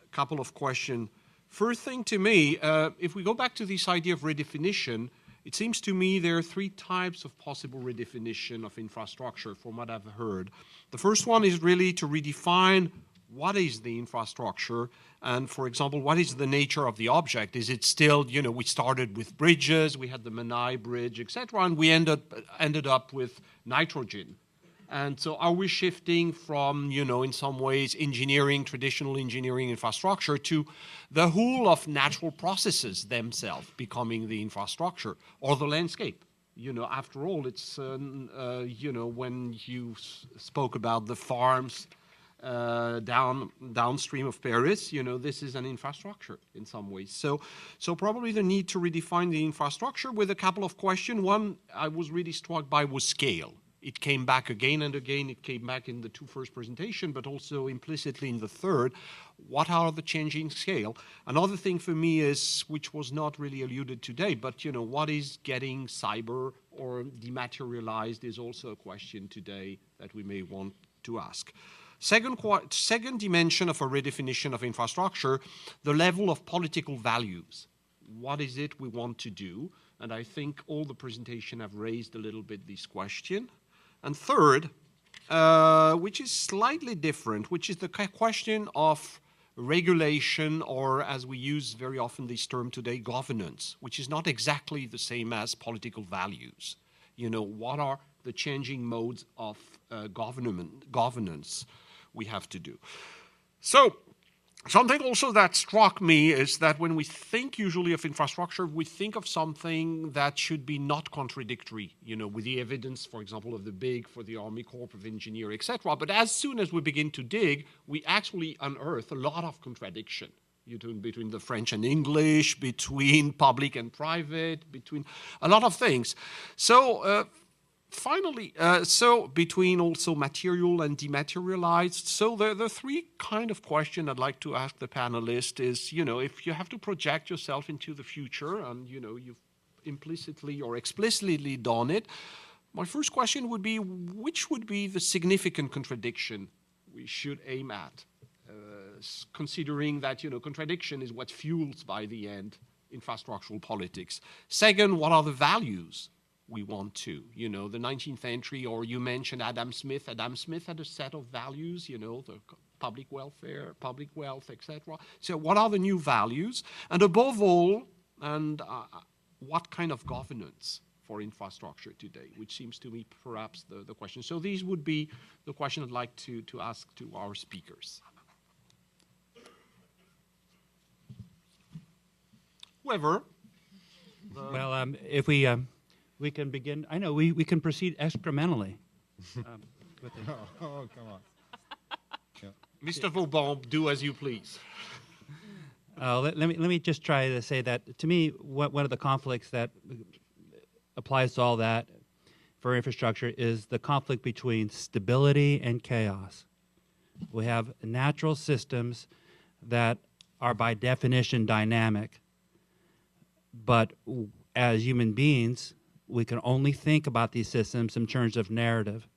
a couple of questions. First thing to me, if we go back to this idea of redefinition, it seems to me there are three types of possible redefinition of infrastructure from what I've heard. The first one is really to redefine what is the infrastructure? And for example, what is the nature of the object? Is it still, you know, we started with bridges, we had the Menai Bridge, etc., and we ended up with nitrogen. And so are we shifting from, you know, in some ways engineering, traditional engineering infrastructure to the whole of natural processes themselves becoming the infrastructure or the landscape? You know, after all, it's, you know, when you spoke about the farms downstream of Paris, you know, this is an infrastructure in some ways. So probably the need to redefine the infrastructure with a couple of questions. One I was really struck by was scale. It came back again and again. It came back in the two first presentations, but also implicitly in the third. What are the changing scale? Another thing for me is, which was not really alluded today, but you know, what is getting cyber or dematerialized is also a question today that we may want to ask. Second dimension of a redefinition of infrastructure, the level of political values. What is it we want to do? And I think all the presentation have raised a little bit this question. And third, which is slightly different, which is the question of regulation, or as we use very often this term today, governance, which is not exactly the same as political values. You know, what are the changing modes of governance we have to do? So, something also that struck me is that when we think usually of infrastructure, we think of something that should be not contradictory, you know, with the evidence, for example, of the big for the Army Corps of Engineers, etc. But as soon as we begin to dig, we actually unearth a lot of contradiction between the French and English, between public and private, between a lot of things. So finally, so between also material and dematerialized, so the three kind of question I'd like to ask the panelists is, you know, if you have to project yourself into the future, and you know, you've implicitly or explicitly done it, my first question would be, which would be the significant contradiction we should aim at, considering that, you know, contradiction is what fuels, by the end, infrastructural politics. Second, what are the values we want to, you know, the 19th century, or you mentioned Adam Smith. Adam Smith had a set of values, you know, the public welfare, public wealth, etc. So what are the new values? And above all, and what kind of governance for infrastructure today, which seems to me perhaps the question. So these would be the question I'd like to ask to our speakers. Whoever. Well, if we can begin. I know we can proceed excrementally. With it. Oh, come on. Mr. Vauban, do as you please. Let me just try to say that, to me, one of the conflicts that applies to all that for infrastructure is the conflict between stability and chaos. We have natural systems that are by definition dynamic, but as human beings, we can only think about these systems in terms of narrative,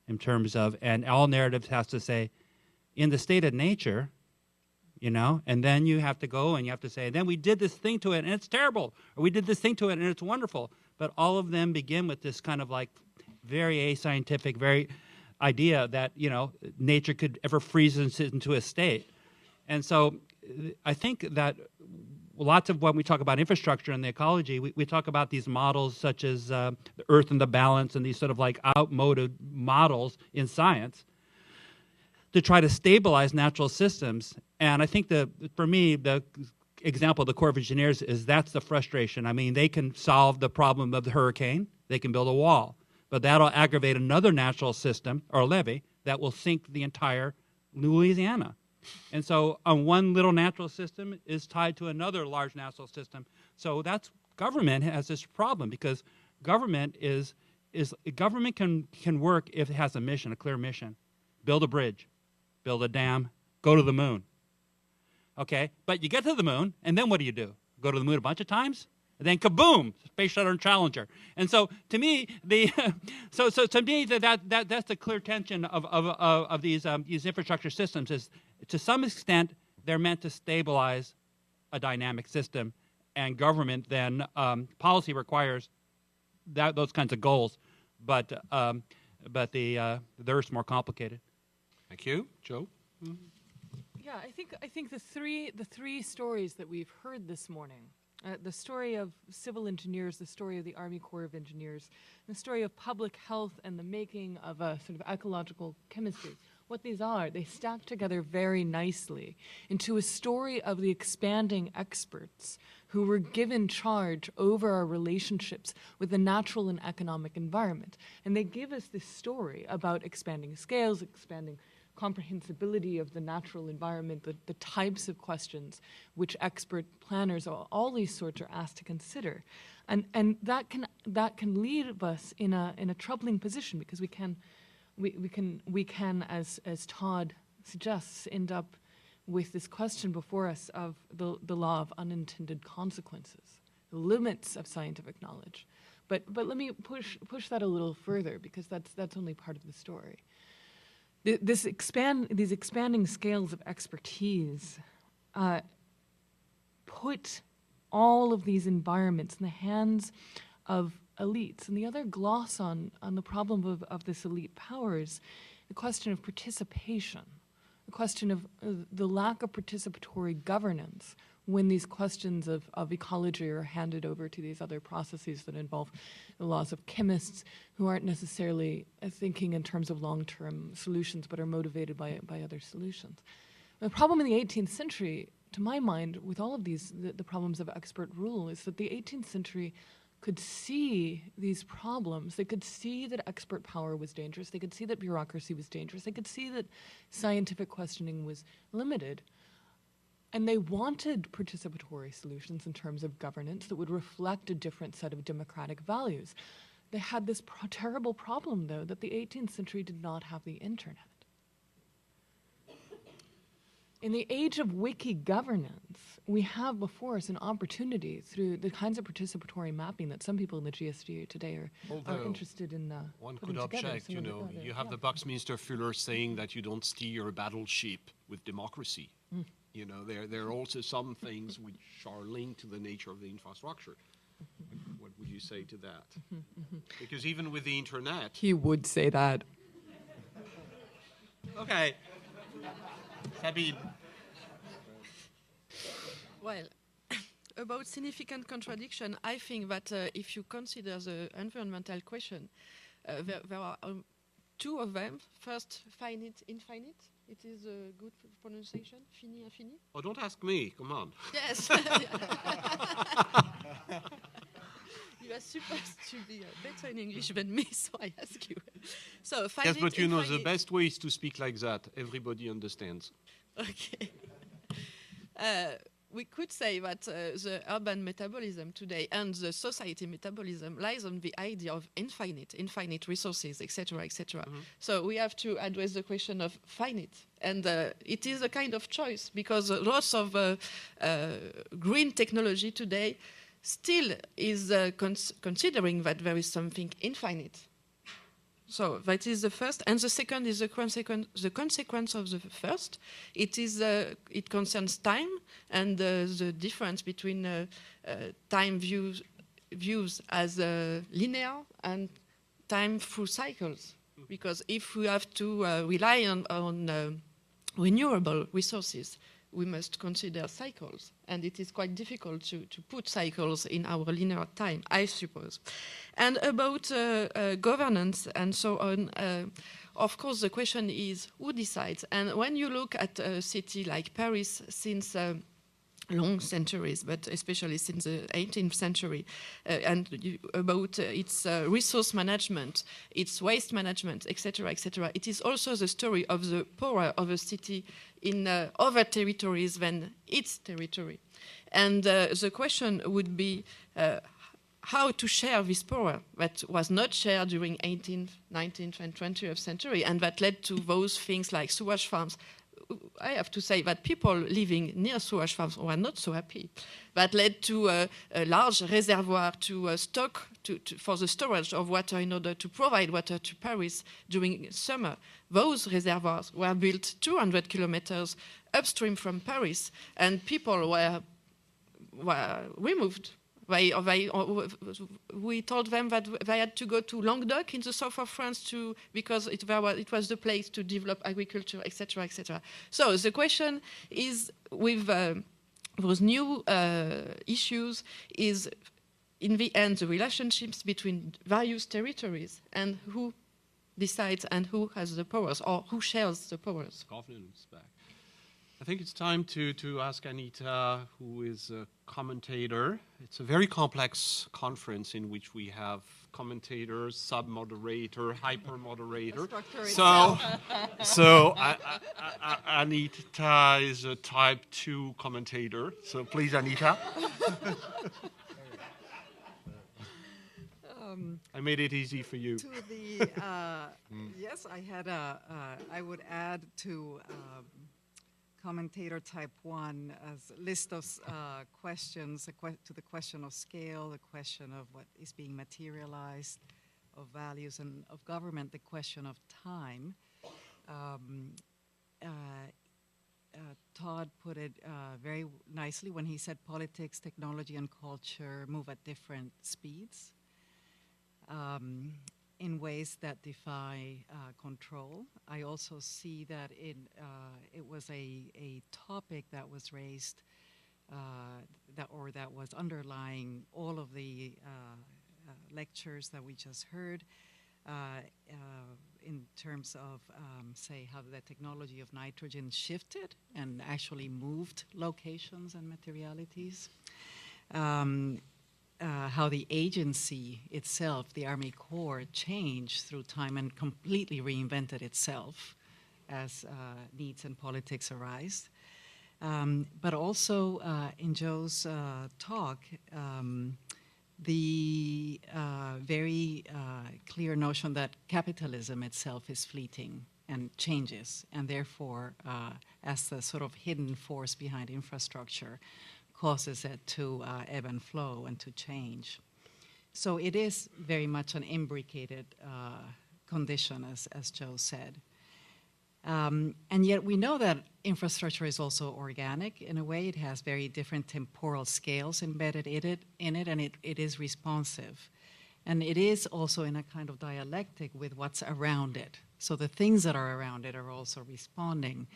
and all narratives has to say, in the state of nature, you know, and then you have to go and you have to say, then we did this thing to it and it's terrible, or we did this thing to it and it's wonderful. But all of them begin with this kind of like very ascientific, very idea that, you know, nature could ever freeze into a state. And so I think that lots of when we talk about infrastructure and the ecology, we talk about these models such as the Earth and the balance and these sort of like outmoded models in science to try to stabilize natural systems. And I think for me, the example of the Corps of Engineers is that's the frustration. I mean, they can solve the problem of the hurricane, they can build a wall, but that'll aggravate another natural system or levee that will sink the entire Louisiana. And so one little natural system is tied to another large natural system. So that's government has this problem, because government government can work if it has a mission, a clear mission. Build a bridge, build a dam, go to the moon. Okay, but you get to the moon, and then what do? Go to the moon a bunch of times? And then kaboom, Space Shuttle and Challenger. And so to me, so to me that's the clear tension of these infrastructure systems is, to some extent, they're meant to stabilize a dynamic system, and government then policy requires those kinds of goals, but the Earth's more complicated. Thank you, Joe. Yeah, I think the three stories that we've heard this morning, the story of civil engineers, the story of the Army Corps of Engineers, the story of public health and the making of a sort of ecological chemistry. What these are, they stack together very nicely into a story of the expanding experts who were given charge over our relationships with the natural and economic environment. And they give us this story about expanding scales, expanding comprehensibility of the natural environment, the types of questions which expert planners, all these sorts are asked to consider. And that can lead us in a troubling position, because we can, as Todd suggests, end up with this question before us of the law of unintended consequences, the limits of scientific knowledge. But let me push that a little further, because that's only part of the story. These expanding scales of expertise put all of these environments in the hands of elites. And the other gloss on the problem of this elite power is the question of participation, the question of the lack of participatory governance when these questions of ecology are handed over to these other processes that involve the laws of chemists who aren't necessarily thinking in terms of long-term solutions but are motivated by other solutions. The problem in the 18th century, to my mind, with all of these, the problems of expert rule, is that the 18th century could see these problems. They could see that expert power was dangerous. They could see that bureaucracy was dangerous. They could see that scientific questioning was limited. And they wanted participatory solutions in terms of governance that would reflect a different set of democratic values. They had this terrible problem, though, that the 18th century did not have the internet. In the age of wiki governance, we have before us an opportunity through the kinds of participatory mapping that some people in the GSD today are interested in. One could object, you have the Buckminster Fuller saying that you don't steer a battleship with democracy. Mm. There are also some things which are linked to the nature of the infrastructure. What would you say to that? Because even with the internet... He would say that. Okay. Sabine. Well, about significant contradiction, I think that if you consider the environmental question, there are two of them. First, finite, infinite. It is a good pronunciation, fini, infini. Oh, don't ask me, come on. Yes. You are supposed to be better in English than me, so I ask you. So, finite, yes, but the best way is to speak like that. Everybody understands. Okay. We could say that the urban metabolism today and the society metabolism lies on the idea of infinite resources, etc., etc. Mm-hmm. So we have to address the question of finite. And it is a kind of choice, because lots of green technology today still is considering that there is something infinite. So that is the first, and the second is the consequence of the first. It concerns time and the difference between time views as linear and time through cycles. Because if we have to rely on renewable resources, we must consider cycles, and it is quite difficult to put cycles in our linear time, I suppose. And about governance and so on, of course the question is who decides? And when you look at a city like Paris, since long centuries, but especially since the 18th century, about its resource management, its waste management, etc., etc. It is also the story of the power of a city in other territories than its territory. And the question would be how to share this power that was not shared during 18th, 19th, and 20th century, and that led to those things like sewage farms. I have to say that people living near sewage farms were not so happy. That led to a large reservoir to stock for the storage of water in order to provide water to Paris during summer. Those reservoirs were built 200 kilometers upstream from Paris, and people were removed We told them that they had to go to Languedoc in the south of France because it was the place to develop agriculture, etc., etc. So the question is, with those new issues, is in the end the relationships between various territories and who decides and who has the powers or who shares the powers. Governance back. I think it's time to ask Anita, who is a commentator. It's a very complex conference in which we have commentators, sub-moderator, hyper-moderator. So Anita is a type 2 commentator. So please, Anita. I made it easy for you. Yes, I would add to commentator type 1 as a list of questions to the question of scale, the question of what is being materialized, of values and of government, the question of time. Todd put it very nicely when he said politics, technology, and culture move at different speeds. In ways that defy control. I also see that it was a topic that was raised that was underlying all of the lectures that we just heard in terms of, say, how the technology of nitrogen shifted and actually moved locations and materialities. How the agency itself, the Army Corps, changed through time and completely reinvented itself as needs and politics arise. But also in Joe's talk, the very clear notion that capitalism itself is fleeting and changes, and therefore, as the sort of hidden force behind infrastructure, causes it to ebb and flow and to change. So it is very much an imbricated condition, as Joe said. And yet we know that infrastructure is also organic. In a way, it has very different temporal scales embedded in it, and it is responsive. And it is also in a kind of dialectic with what's around it. So the things that are around it are also responding.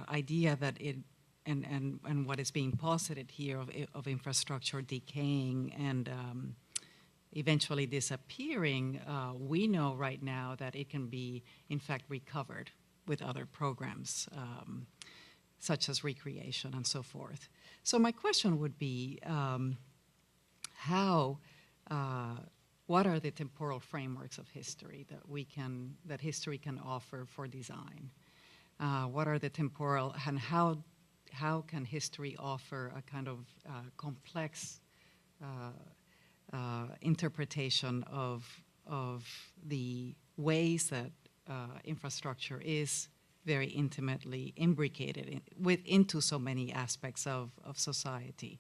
Idea that it and what is being posited here of infrastructure decaying and eventually disappearing, we know right now that it can be in fact recovered with other programs such as recreation and so forth. So my question would be what are the temporal frameworks of history that history can offer for design? What are the temporal, and how can history offer a kind of complex interpretation of the ways that infrastructure is very intimately imbricated into so many aspects of society,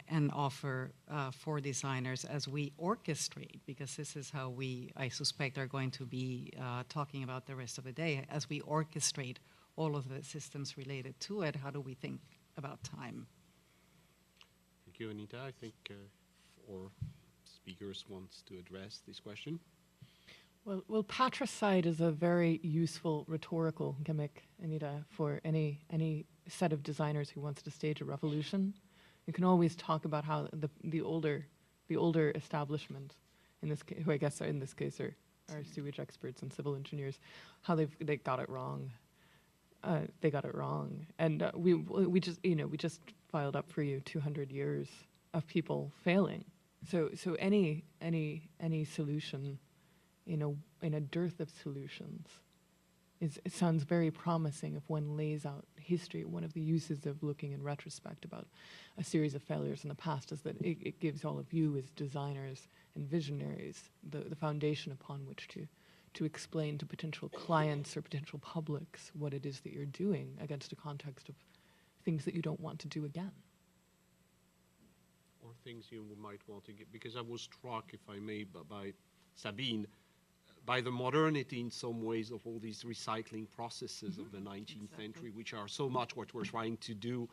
and offer for designers as we orchestrate, because this is how we, I suspect, are going to be talking about the rest of the day. As we orchestrate all of the systems related to it, how do we think about time? Thank you, Anita. I think four speakers wants to address this question. Well, patricide is a very useful rhetorical gimmick, Anita, for any set of designers who wants to stage a revolution. You can always talk about how the older establishment, in this case, who I guess are in this case are sewage experts and civil engineers, how they got it wrong. They got it wrong, and we just filed up for you 200 years of people failing. So any solution in a dearth of solutions it sounds very promising if one lays out history. One of the uses of looking in retrospect about a series of failures in the past is that it gives all of you as designers and visionaries the foundation upon which to explain to potential clients or potential publics what it is that you're doing against a context of things that you don't want to do again. Or things you might want to get, because I was struck, if I may, by Sabine, by the modernity in some ways of all these recycling processes of the 19th century, which are so much what we're trying to do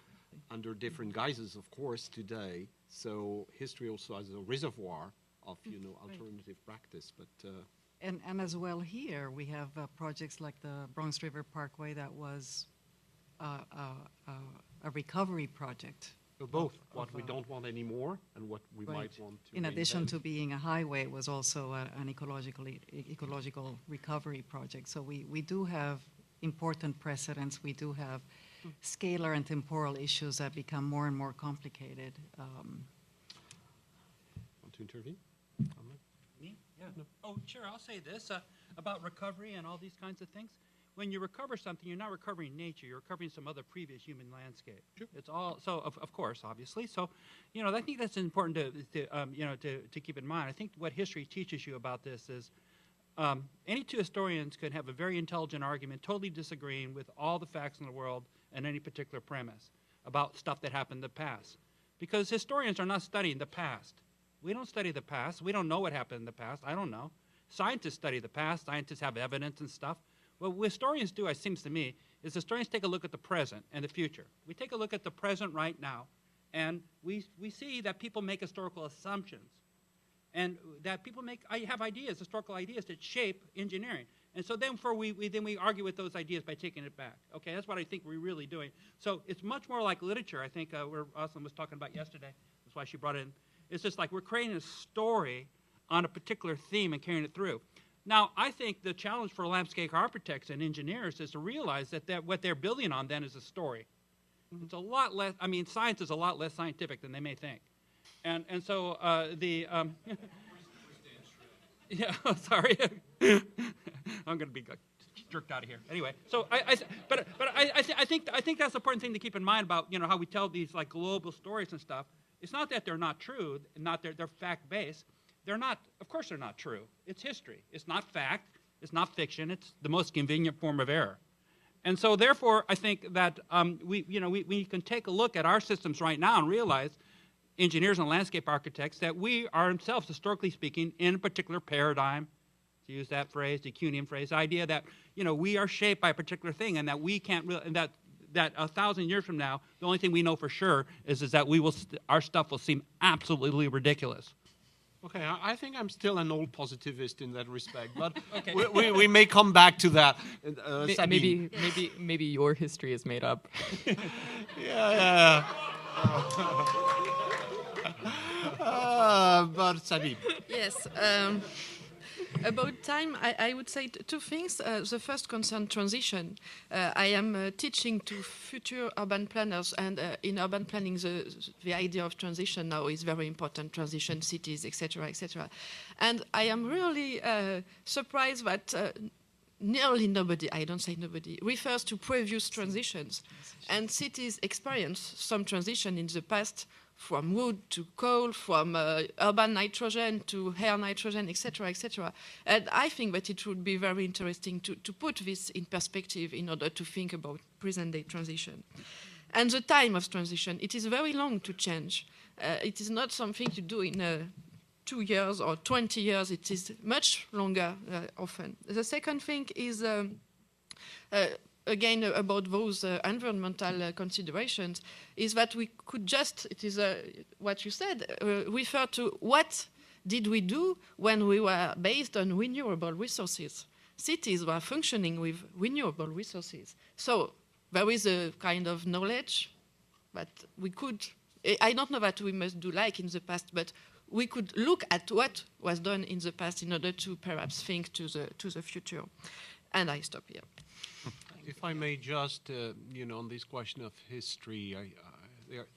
under different guises, of course, today. So history also has a reservoir of, alternative practice. But and as well here, we have projects like the Bronx River Parkway that was a recovery project. so both what we don't want anymore and what we might want to In addition reinvent. to being a highway, it was also an ecological recovery project. So we do have important precedents. We do have scalar and temporal issues that become more and more complicated. Want to intervene? Me? Yeah. Oh, sure. I'll say this about recovery and all these kinds of things. When you recover something, you're not recovering nature. You're recovering some other previous human landscape. Sure. It's all so. Of course, obviously. So, I think that's important to keep in mind. I think what history teaches you about this is any two historians could have a very intelligent argument, totally disagreeing with all the facts in the world and any particular premise about stuff that happened in the past, because historians are not studying the past. We don't study the past. We don't know what happened in the past. I don't know. Scientists study the past. Scientists have evidence and stuff. What historians do, it seems to me, is historians take a look at the present and the future. We take a look at the present right now, and we see that people make historical assumptions, and that people have ideas, historical ideas that shape engineering. And so then we argue with those ideas by taking it back. Okay, that's what I think we're really doing. So it's much more like literature, I think, where Aslan was talking about yesterday. That's why she brought it in. It's just like we're creating a story on a particular theme and carrying it through. Now, I think the challenge for landscape architects and engineers is to realize that what they're building on then is a story. Mm-hmm. It's a lot less, science is a lot less scientific than they may think. And so yeah, sorry. I'm going to be jerked out of here. Anyway, so I think that's the important thing to keep in mind about, how we tell these like global stories and stuff. It's not that they're not true, not they're fact-based. They're not, of course they're not true. It's history. It's not fact. It's not fiction. It's the most convenient form of error. And so therefore, I think that we can take a look at our systems right now and realize, engineers and landscape architects, that we are ourselves, historically speaking, in a particular paradigm, to use that phrase, the Kuhnian phrase, idea that, we are shaped by a particular thing, and that we can't really, and that 1,000 years from now, the only thing we know for sure is that our stuff will seem absolutely ridiculous. Okay, I think I'm still an old positivist in that respect, but okay. we may come back to that. Maybe your history is made up. Yeah. But Sabine. Yes. About time, I would say two things. The first concerns transition. I am teaching to future urban planners, and in urban planning, the idea of transition now is very important, transition cities, etc., etc. And I am really surprised that nearly nobody, I don't say nobody, refers to previous transitions. And cities experience some transition in the past, from wood to coal, from urban nitrogen to air nitrogen, etc., etc. And I think that it would be very interesting to put this in perspective in order to think about present-day transition. And the time of transition, it is very long to change. It is not something you do in 2 years or 20 years. It is much longer often. The second thing is again, about those environmental considerations, is that we could just, it is what you said, refer to what did we do when we were based on renewable resources. Cities were functioning with renewable resources. So there is a kind of knowledge that we could, I don't know that we must do like in the past, but we could look at what was done in the past in order to perhaps think to the future. And I stop here. If I may just, on this question of history,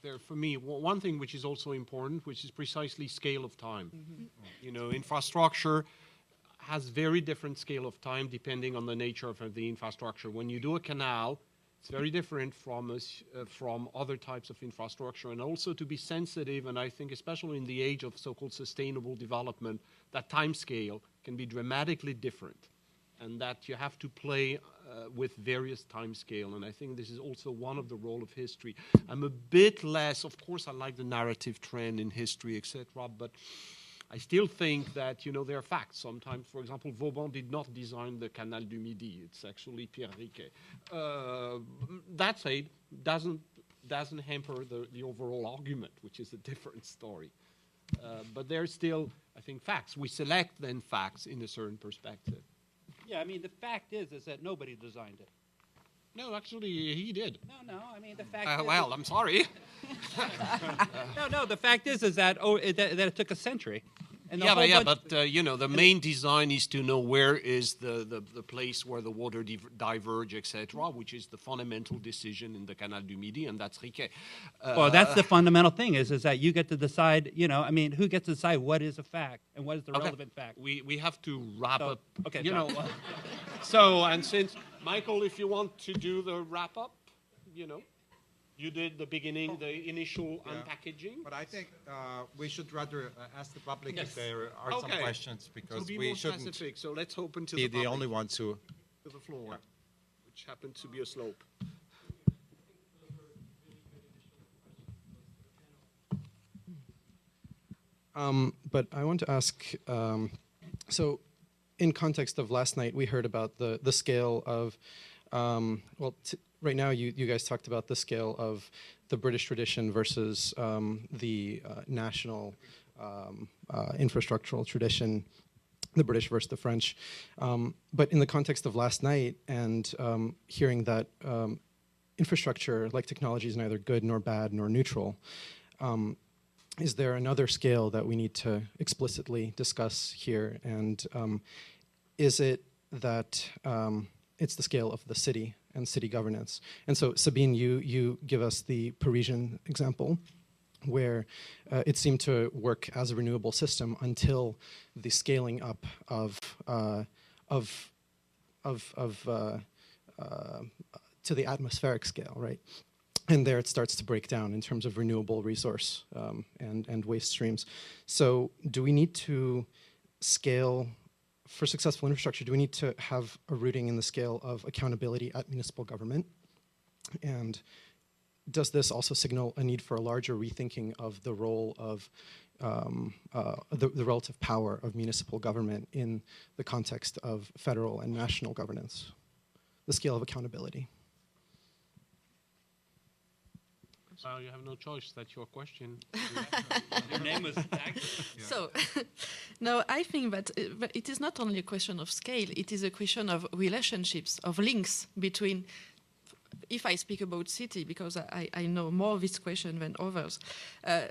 there for me, one thing which is also important, which is precisely scale of time. Mm-hmm. Infrastructure has very different scale of time depending on the nature of the infrastructure. When you do a canal, it's very different from other types of infrastructure, and also to be sensitive, and I think especially in the age of so-called sustainable development, that time scale can be dramatically different, and that you have to play with various time scale, and I think this is also one of the role of history. I'm a bit less, of course I like the narrative trend in history, etc., but I still think that, you know, there are facts. Sometimes, for example, Vauban did not design the Canal du Midi. It's actually Pierre Riquet. That said, doesn't hamper the overall argument, which is a different story. But there's still, I think, facts. We select then facts in a certain perspective. Yeah, I mean, the fact is that nobody designed it. No, actually, he did. No, I mean, the fact is... Well, I'm sorry. No, the fact is that it took a century. And you know, the main design is to know where is the place where the water diverge, etc., which is the fundamental decision in the Canal du Midi, and that's Riquet. Well, that's the fundamental thing is that you get to decide, you know, I mean, who gets to decide what is a fact and what is the relevant fact? We have to wrap up. Okay, you sorry. know. So, and since, Michael, if you want to do the wrap up, you know. You did the beginning, the initial unpackaging. But I think we should rather ask the public if Yes. there are some questions, because So be we more shouldn't specific. So let's open to be the the public, only ones who... to the floor, which happens to be a slope. But I want to ask, so in context of last night, we heard about the scale of, right now you guys talked about the scale of the British tradition versus the national infrastructural tradition, the British versus the French. But in the context of last night and hearing that infrastructure, like technology, is neither good nor bad nor neutral, is there another scale that we need to explicitly discuss here? And is it that it's the scale of the city and city governance? And so, Sabine, you give us the Parisian example, where it seemed to work as a renewable system until the scaling up to the atmospheric scale, right? And there it starts to break down in terms of renewable resource and waste streams. So do we need to scale, for successful infrastructure, do we need to have a rooting in the scale of accountability at municipal government? And does this also signal a need for a larger rethinking of the role of the relative power of municipal government in the context of federal and national governance? The scale of accountability. You have no choice. That's your question. Your name was tagged. So, no, I think that it is not only a question of scale, it is a question of relationships, of links between, if I speak about city, because I know more of this question than others, the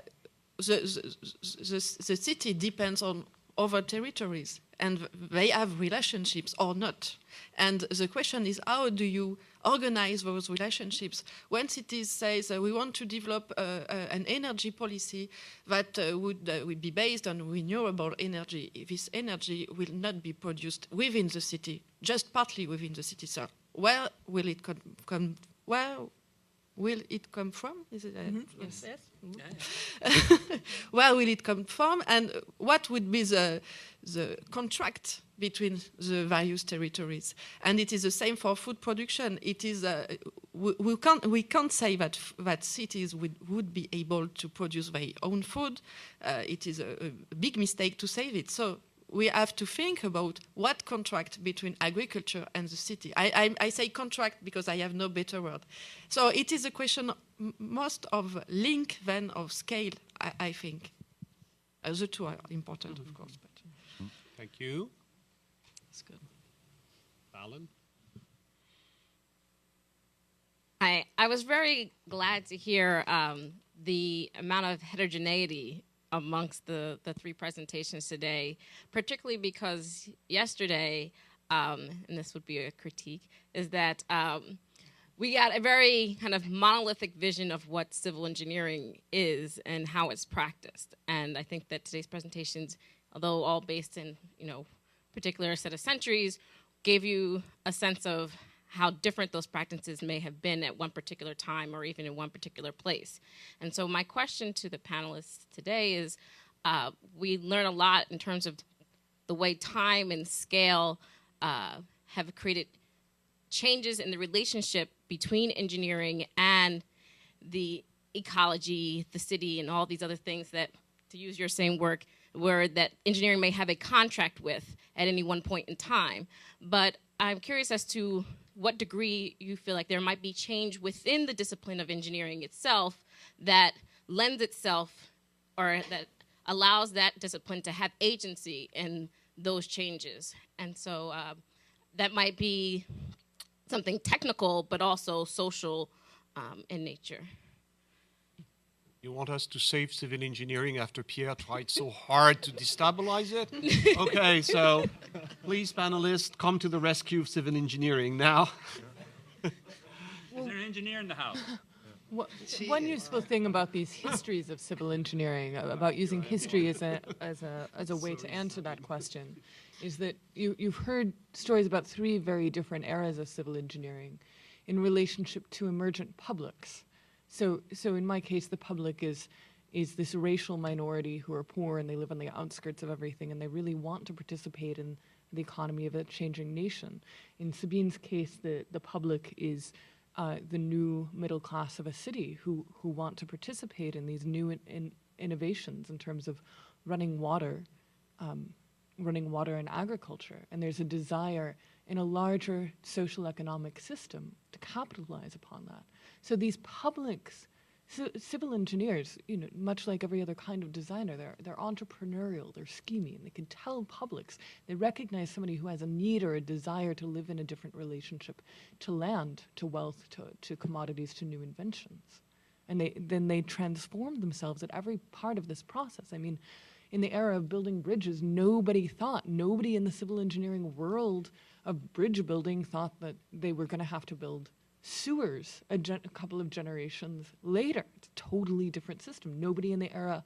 city depends on other territories, and they have relationships or not. And the question is, how do you organize those relationships? When cities say we want to develop an energy policy that would be based on renewable energy, this energy will not be produced within the city, just partly within the city. So where will it come? Where will it come from? Is it? Yes. Yes. Mm-hmm. Where will it come from, and what would be the contract between the various territories? And it is the same for food production. It is we can't say that cities would be able to produce their own food. It is a big mistake to say it. So we have to think about what contract between agriculture and the city. I say contract because I have no better word. So it is a question most of link than of scale, I think. The two are important, of course. But. Thank you. That's good. Alan? I was very glad to hear the amount of heterogeneity amongst the three presentations today, particularly because yesterday, and this would be a critique, is that we got a very kind of monolithic vision of what civil engineering is and how it's practiced. And I think that today's presentations, although all based in, particular set of centuries, gave you a sense of how different those practices may have been at one particular time or even in one particular place. And so my question to the panelists today is, we learn a lot in terms of the way time and scale have created changes in the relationship between engineering and the ecology, the city, and all these other things that, to use your same work, that engineering may have a contract with at any one point in time. But I'm curious as to what degree you feel like there might be change within the discipline of engineering itself that lends itself or that allows that discipline to have agency in those changes. And so that might be something technical, but also social in nature. You want us to save civil engineering after Pierre tried so hard to destabilize it? Okay, so please, panelists, come to the rescue of civil engineering now. Is there an engineer in the house? One useful thing about these histories of civil engineering, about using history as a way to answer that question, is that you've heard stories about 3 very different eras of civil engineering in relationship to emergent publics. So in my case, the public is this racial minority who are poor and they live on the outskirts of everything and they really want to participate in the economy of a changing nation. In Sabine's case, the public is the new middle class of a city who want to participate in these new innovations in terms of running water and agriculture. And there's a desire in a larger social economic system to capitalize upon that. So these publics, civil engineers, much like every other kind of designer, they're entrepreneurial, they're scheming, they can tell publics, they recognize somebody who has a need or a desire to live in a different relationship to land, to wealth, to commodities, to new inventions. And then they transform themselves at every part of this process. I mean, in the era of building bridges, nobody in the civil engineering world of bridge building thought that they were going to have to build sewers a couple of generations later. It's a totally different system. Nobody in the era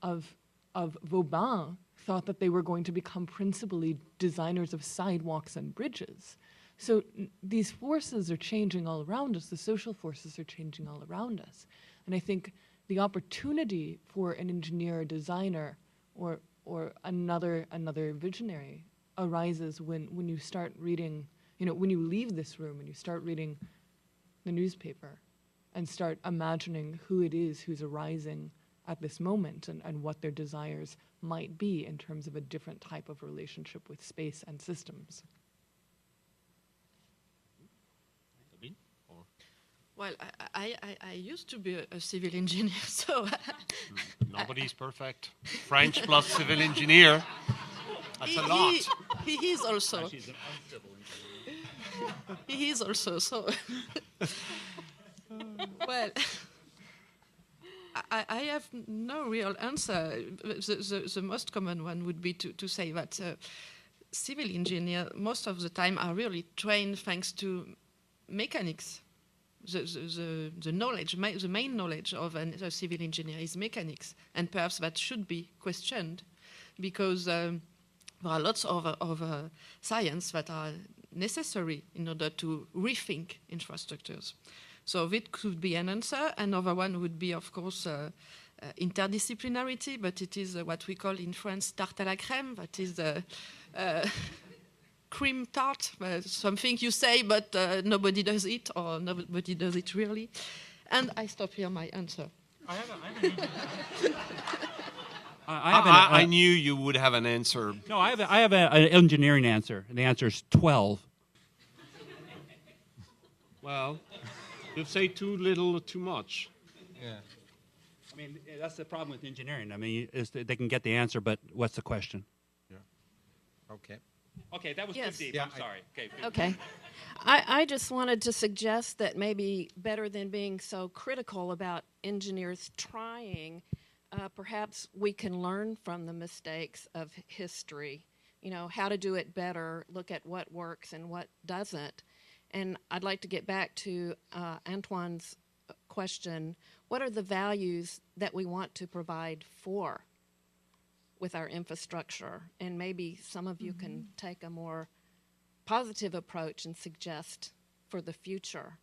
of Vauban thought that they were going to become principally designers of sidewalks and bridges. So these forces are changing all around us. The social forces are changing all around us. And I think the opportunity for an engineer, a designer, or another visionary arises when you start reading, when you leave this room and you start reading the newspaper and start imagining who it is who's arising at this moment and what their desires might be in terms of a different type of relationship with space and systems. Sabine? Well, I used to be a civil engineer, so... Nobody's perfect. French plus civil engineer. That's a lot. He is also. She's an uncivil engineer. He is also, so... Well, I have no real answer. The most common one would be to say that civil engineers, most of the time, are really trained thanks to mechanics. The knowledge, the main knowledge of a civil engineer is mechanics, and perhaps that should be questioned, because there are lots of science that are necessary in order to rethink infrastructures. So that could be an answer. Another one would be, of course, interdisciplinarity, but it is what we call in France tarte à la crème, that is cream tart, something you say, but nobody does it, or nobody does it really. And I stop here my answer. I knew you would have an answer. No, I have an engineering answer, and the answer is 12. Well, you say too little or too much. Yeah. I mean, that's the problem with engineering. I mean, is that they can get the answer, but what's the question? Yeah. Okay. Okay, that was Yes. too deep. Yeah, I'm sorry. Okay. I just wanted to suggest that maybe better than being so critical about engineers trying, perhaps we can learn from the mistakes of history, how to do it better, look at what works and what doesn't. And I'd like to get back to Antoine's question, what are the values that we want to provide for with our infrastructure? And maybe some of you can take a more positive approach and suggest for the future.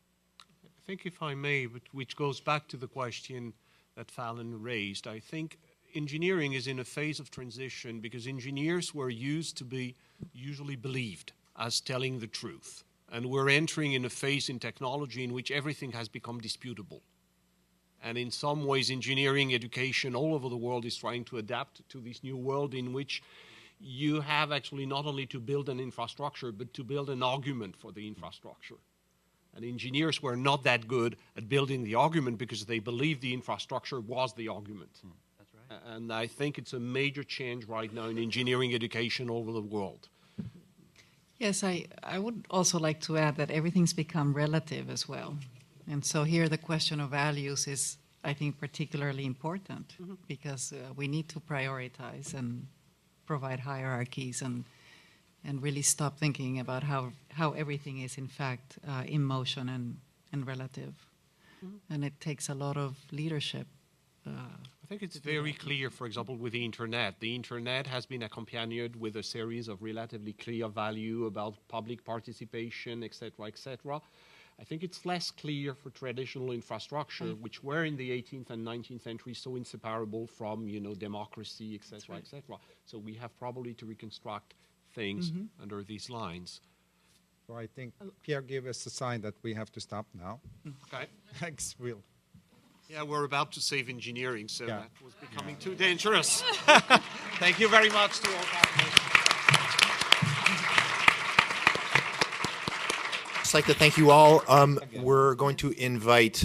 I think, if I may, which goes back to the question that Fallon raised, I think engineering is in a phase of transition because engineers were used to be usually believed as telling the truth. And we're entering in a phase in technology in which everything has become disputable. And in some ways, engineering education all over the world is trying to adapt to this new world in which you have actually not only to build an infrastructure, but to build an argument for the infrastructure. And engineers were not that good at building the argument because they believed the infrastructure was the argument. That's right. And I think it's a major change right now in engineering education all over the world. Yes, I would also like to add that everything's become relative as well. And so here the question of values is, I think, particularly important because we need to prioritize and provide hierarchies and really stop thinking about how everything is in fact in motion and relative. And it takes a lot of leadership. I think it's very clear, for example, with the internet. The internet has been accompanied with a series of relatively clear value about public participation, etc., etc. I think it's less clear for traditional infrastructure, which were in the 18th and 19th century so inseparable from, democracy, etc., etc. So we have probably to reconstruct things under these lines. So I think Pierre gave us a sign that we have to stop now. Okay. Thanks, Will. Yeah, we're about to save engineering, so Yeah. that was becoming too dangerous. Thank you very much to all panelists. I'd like to thank you all. We're going to invite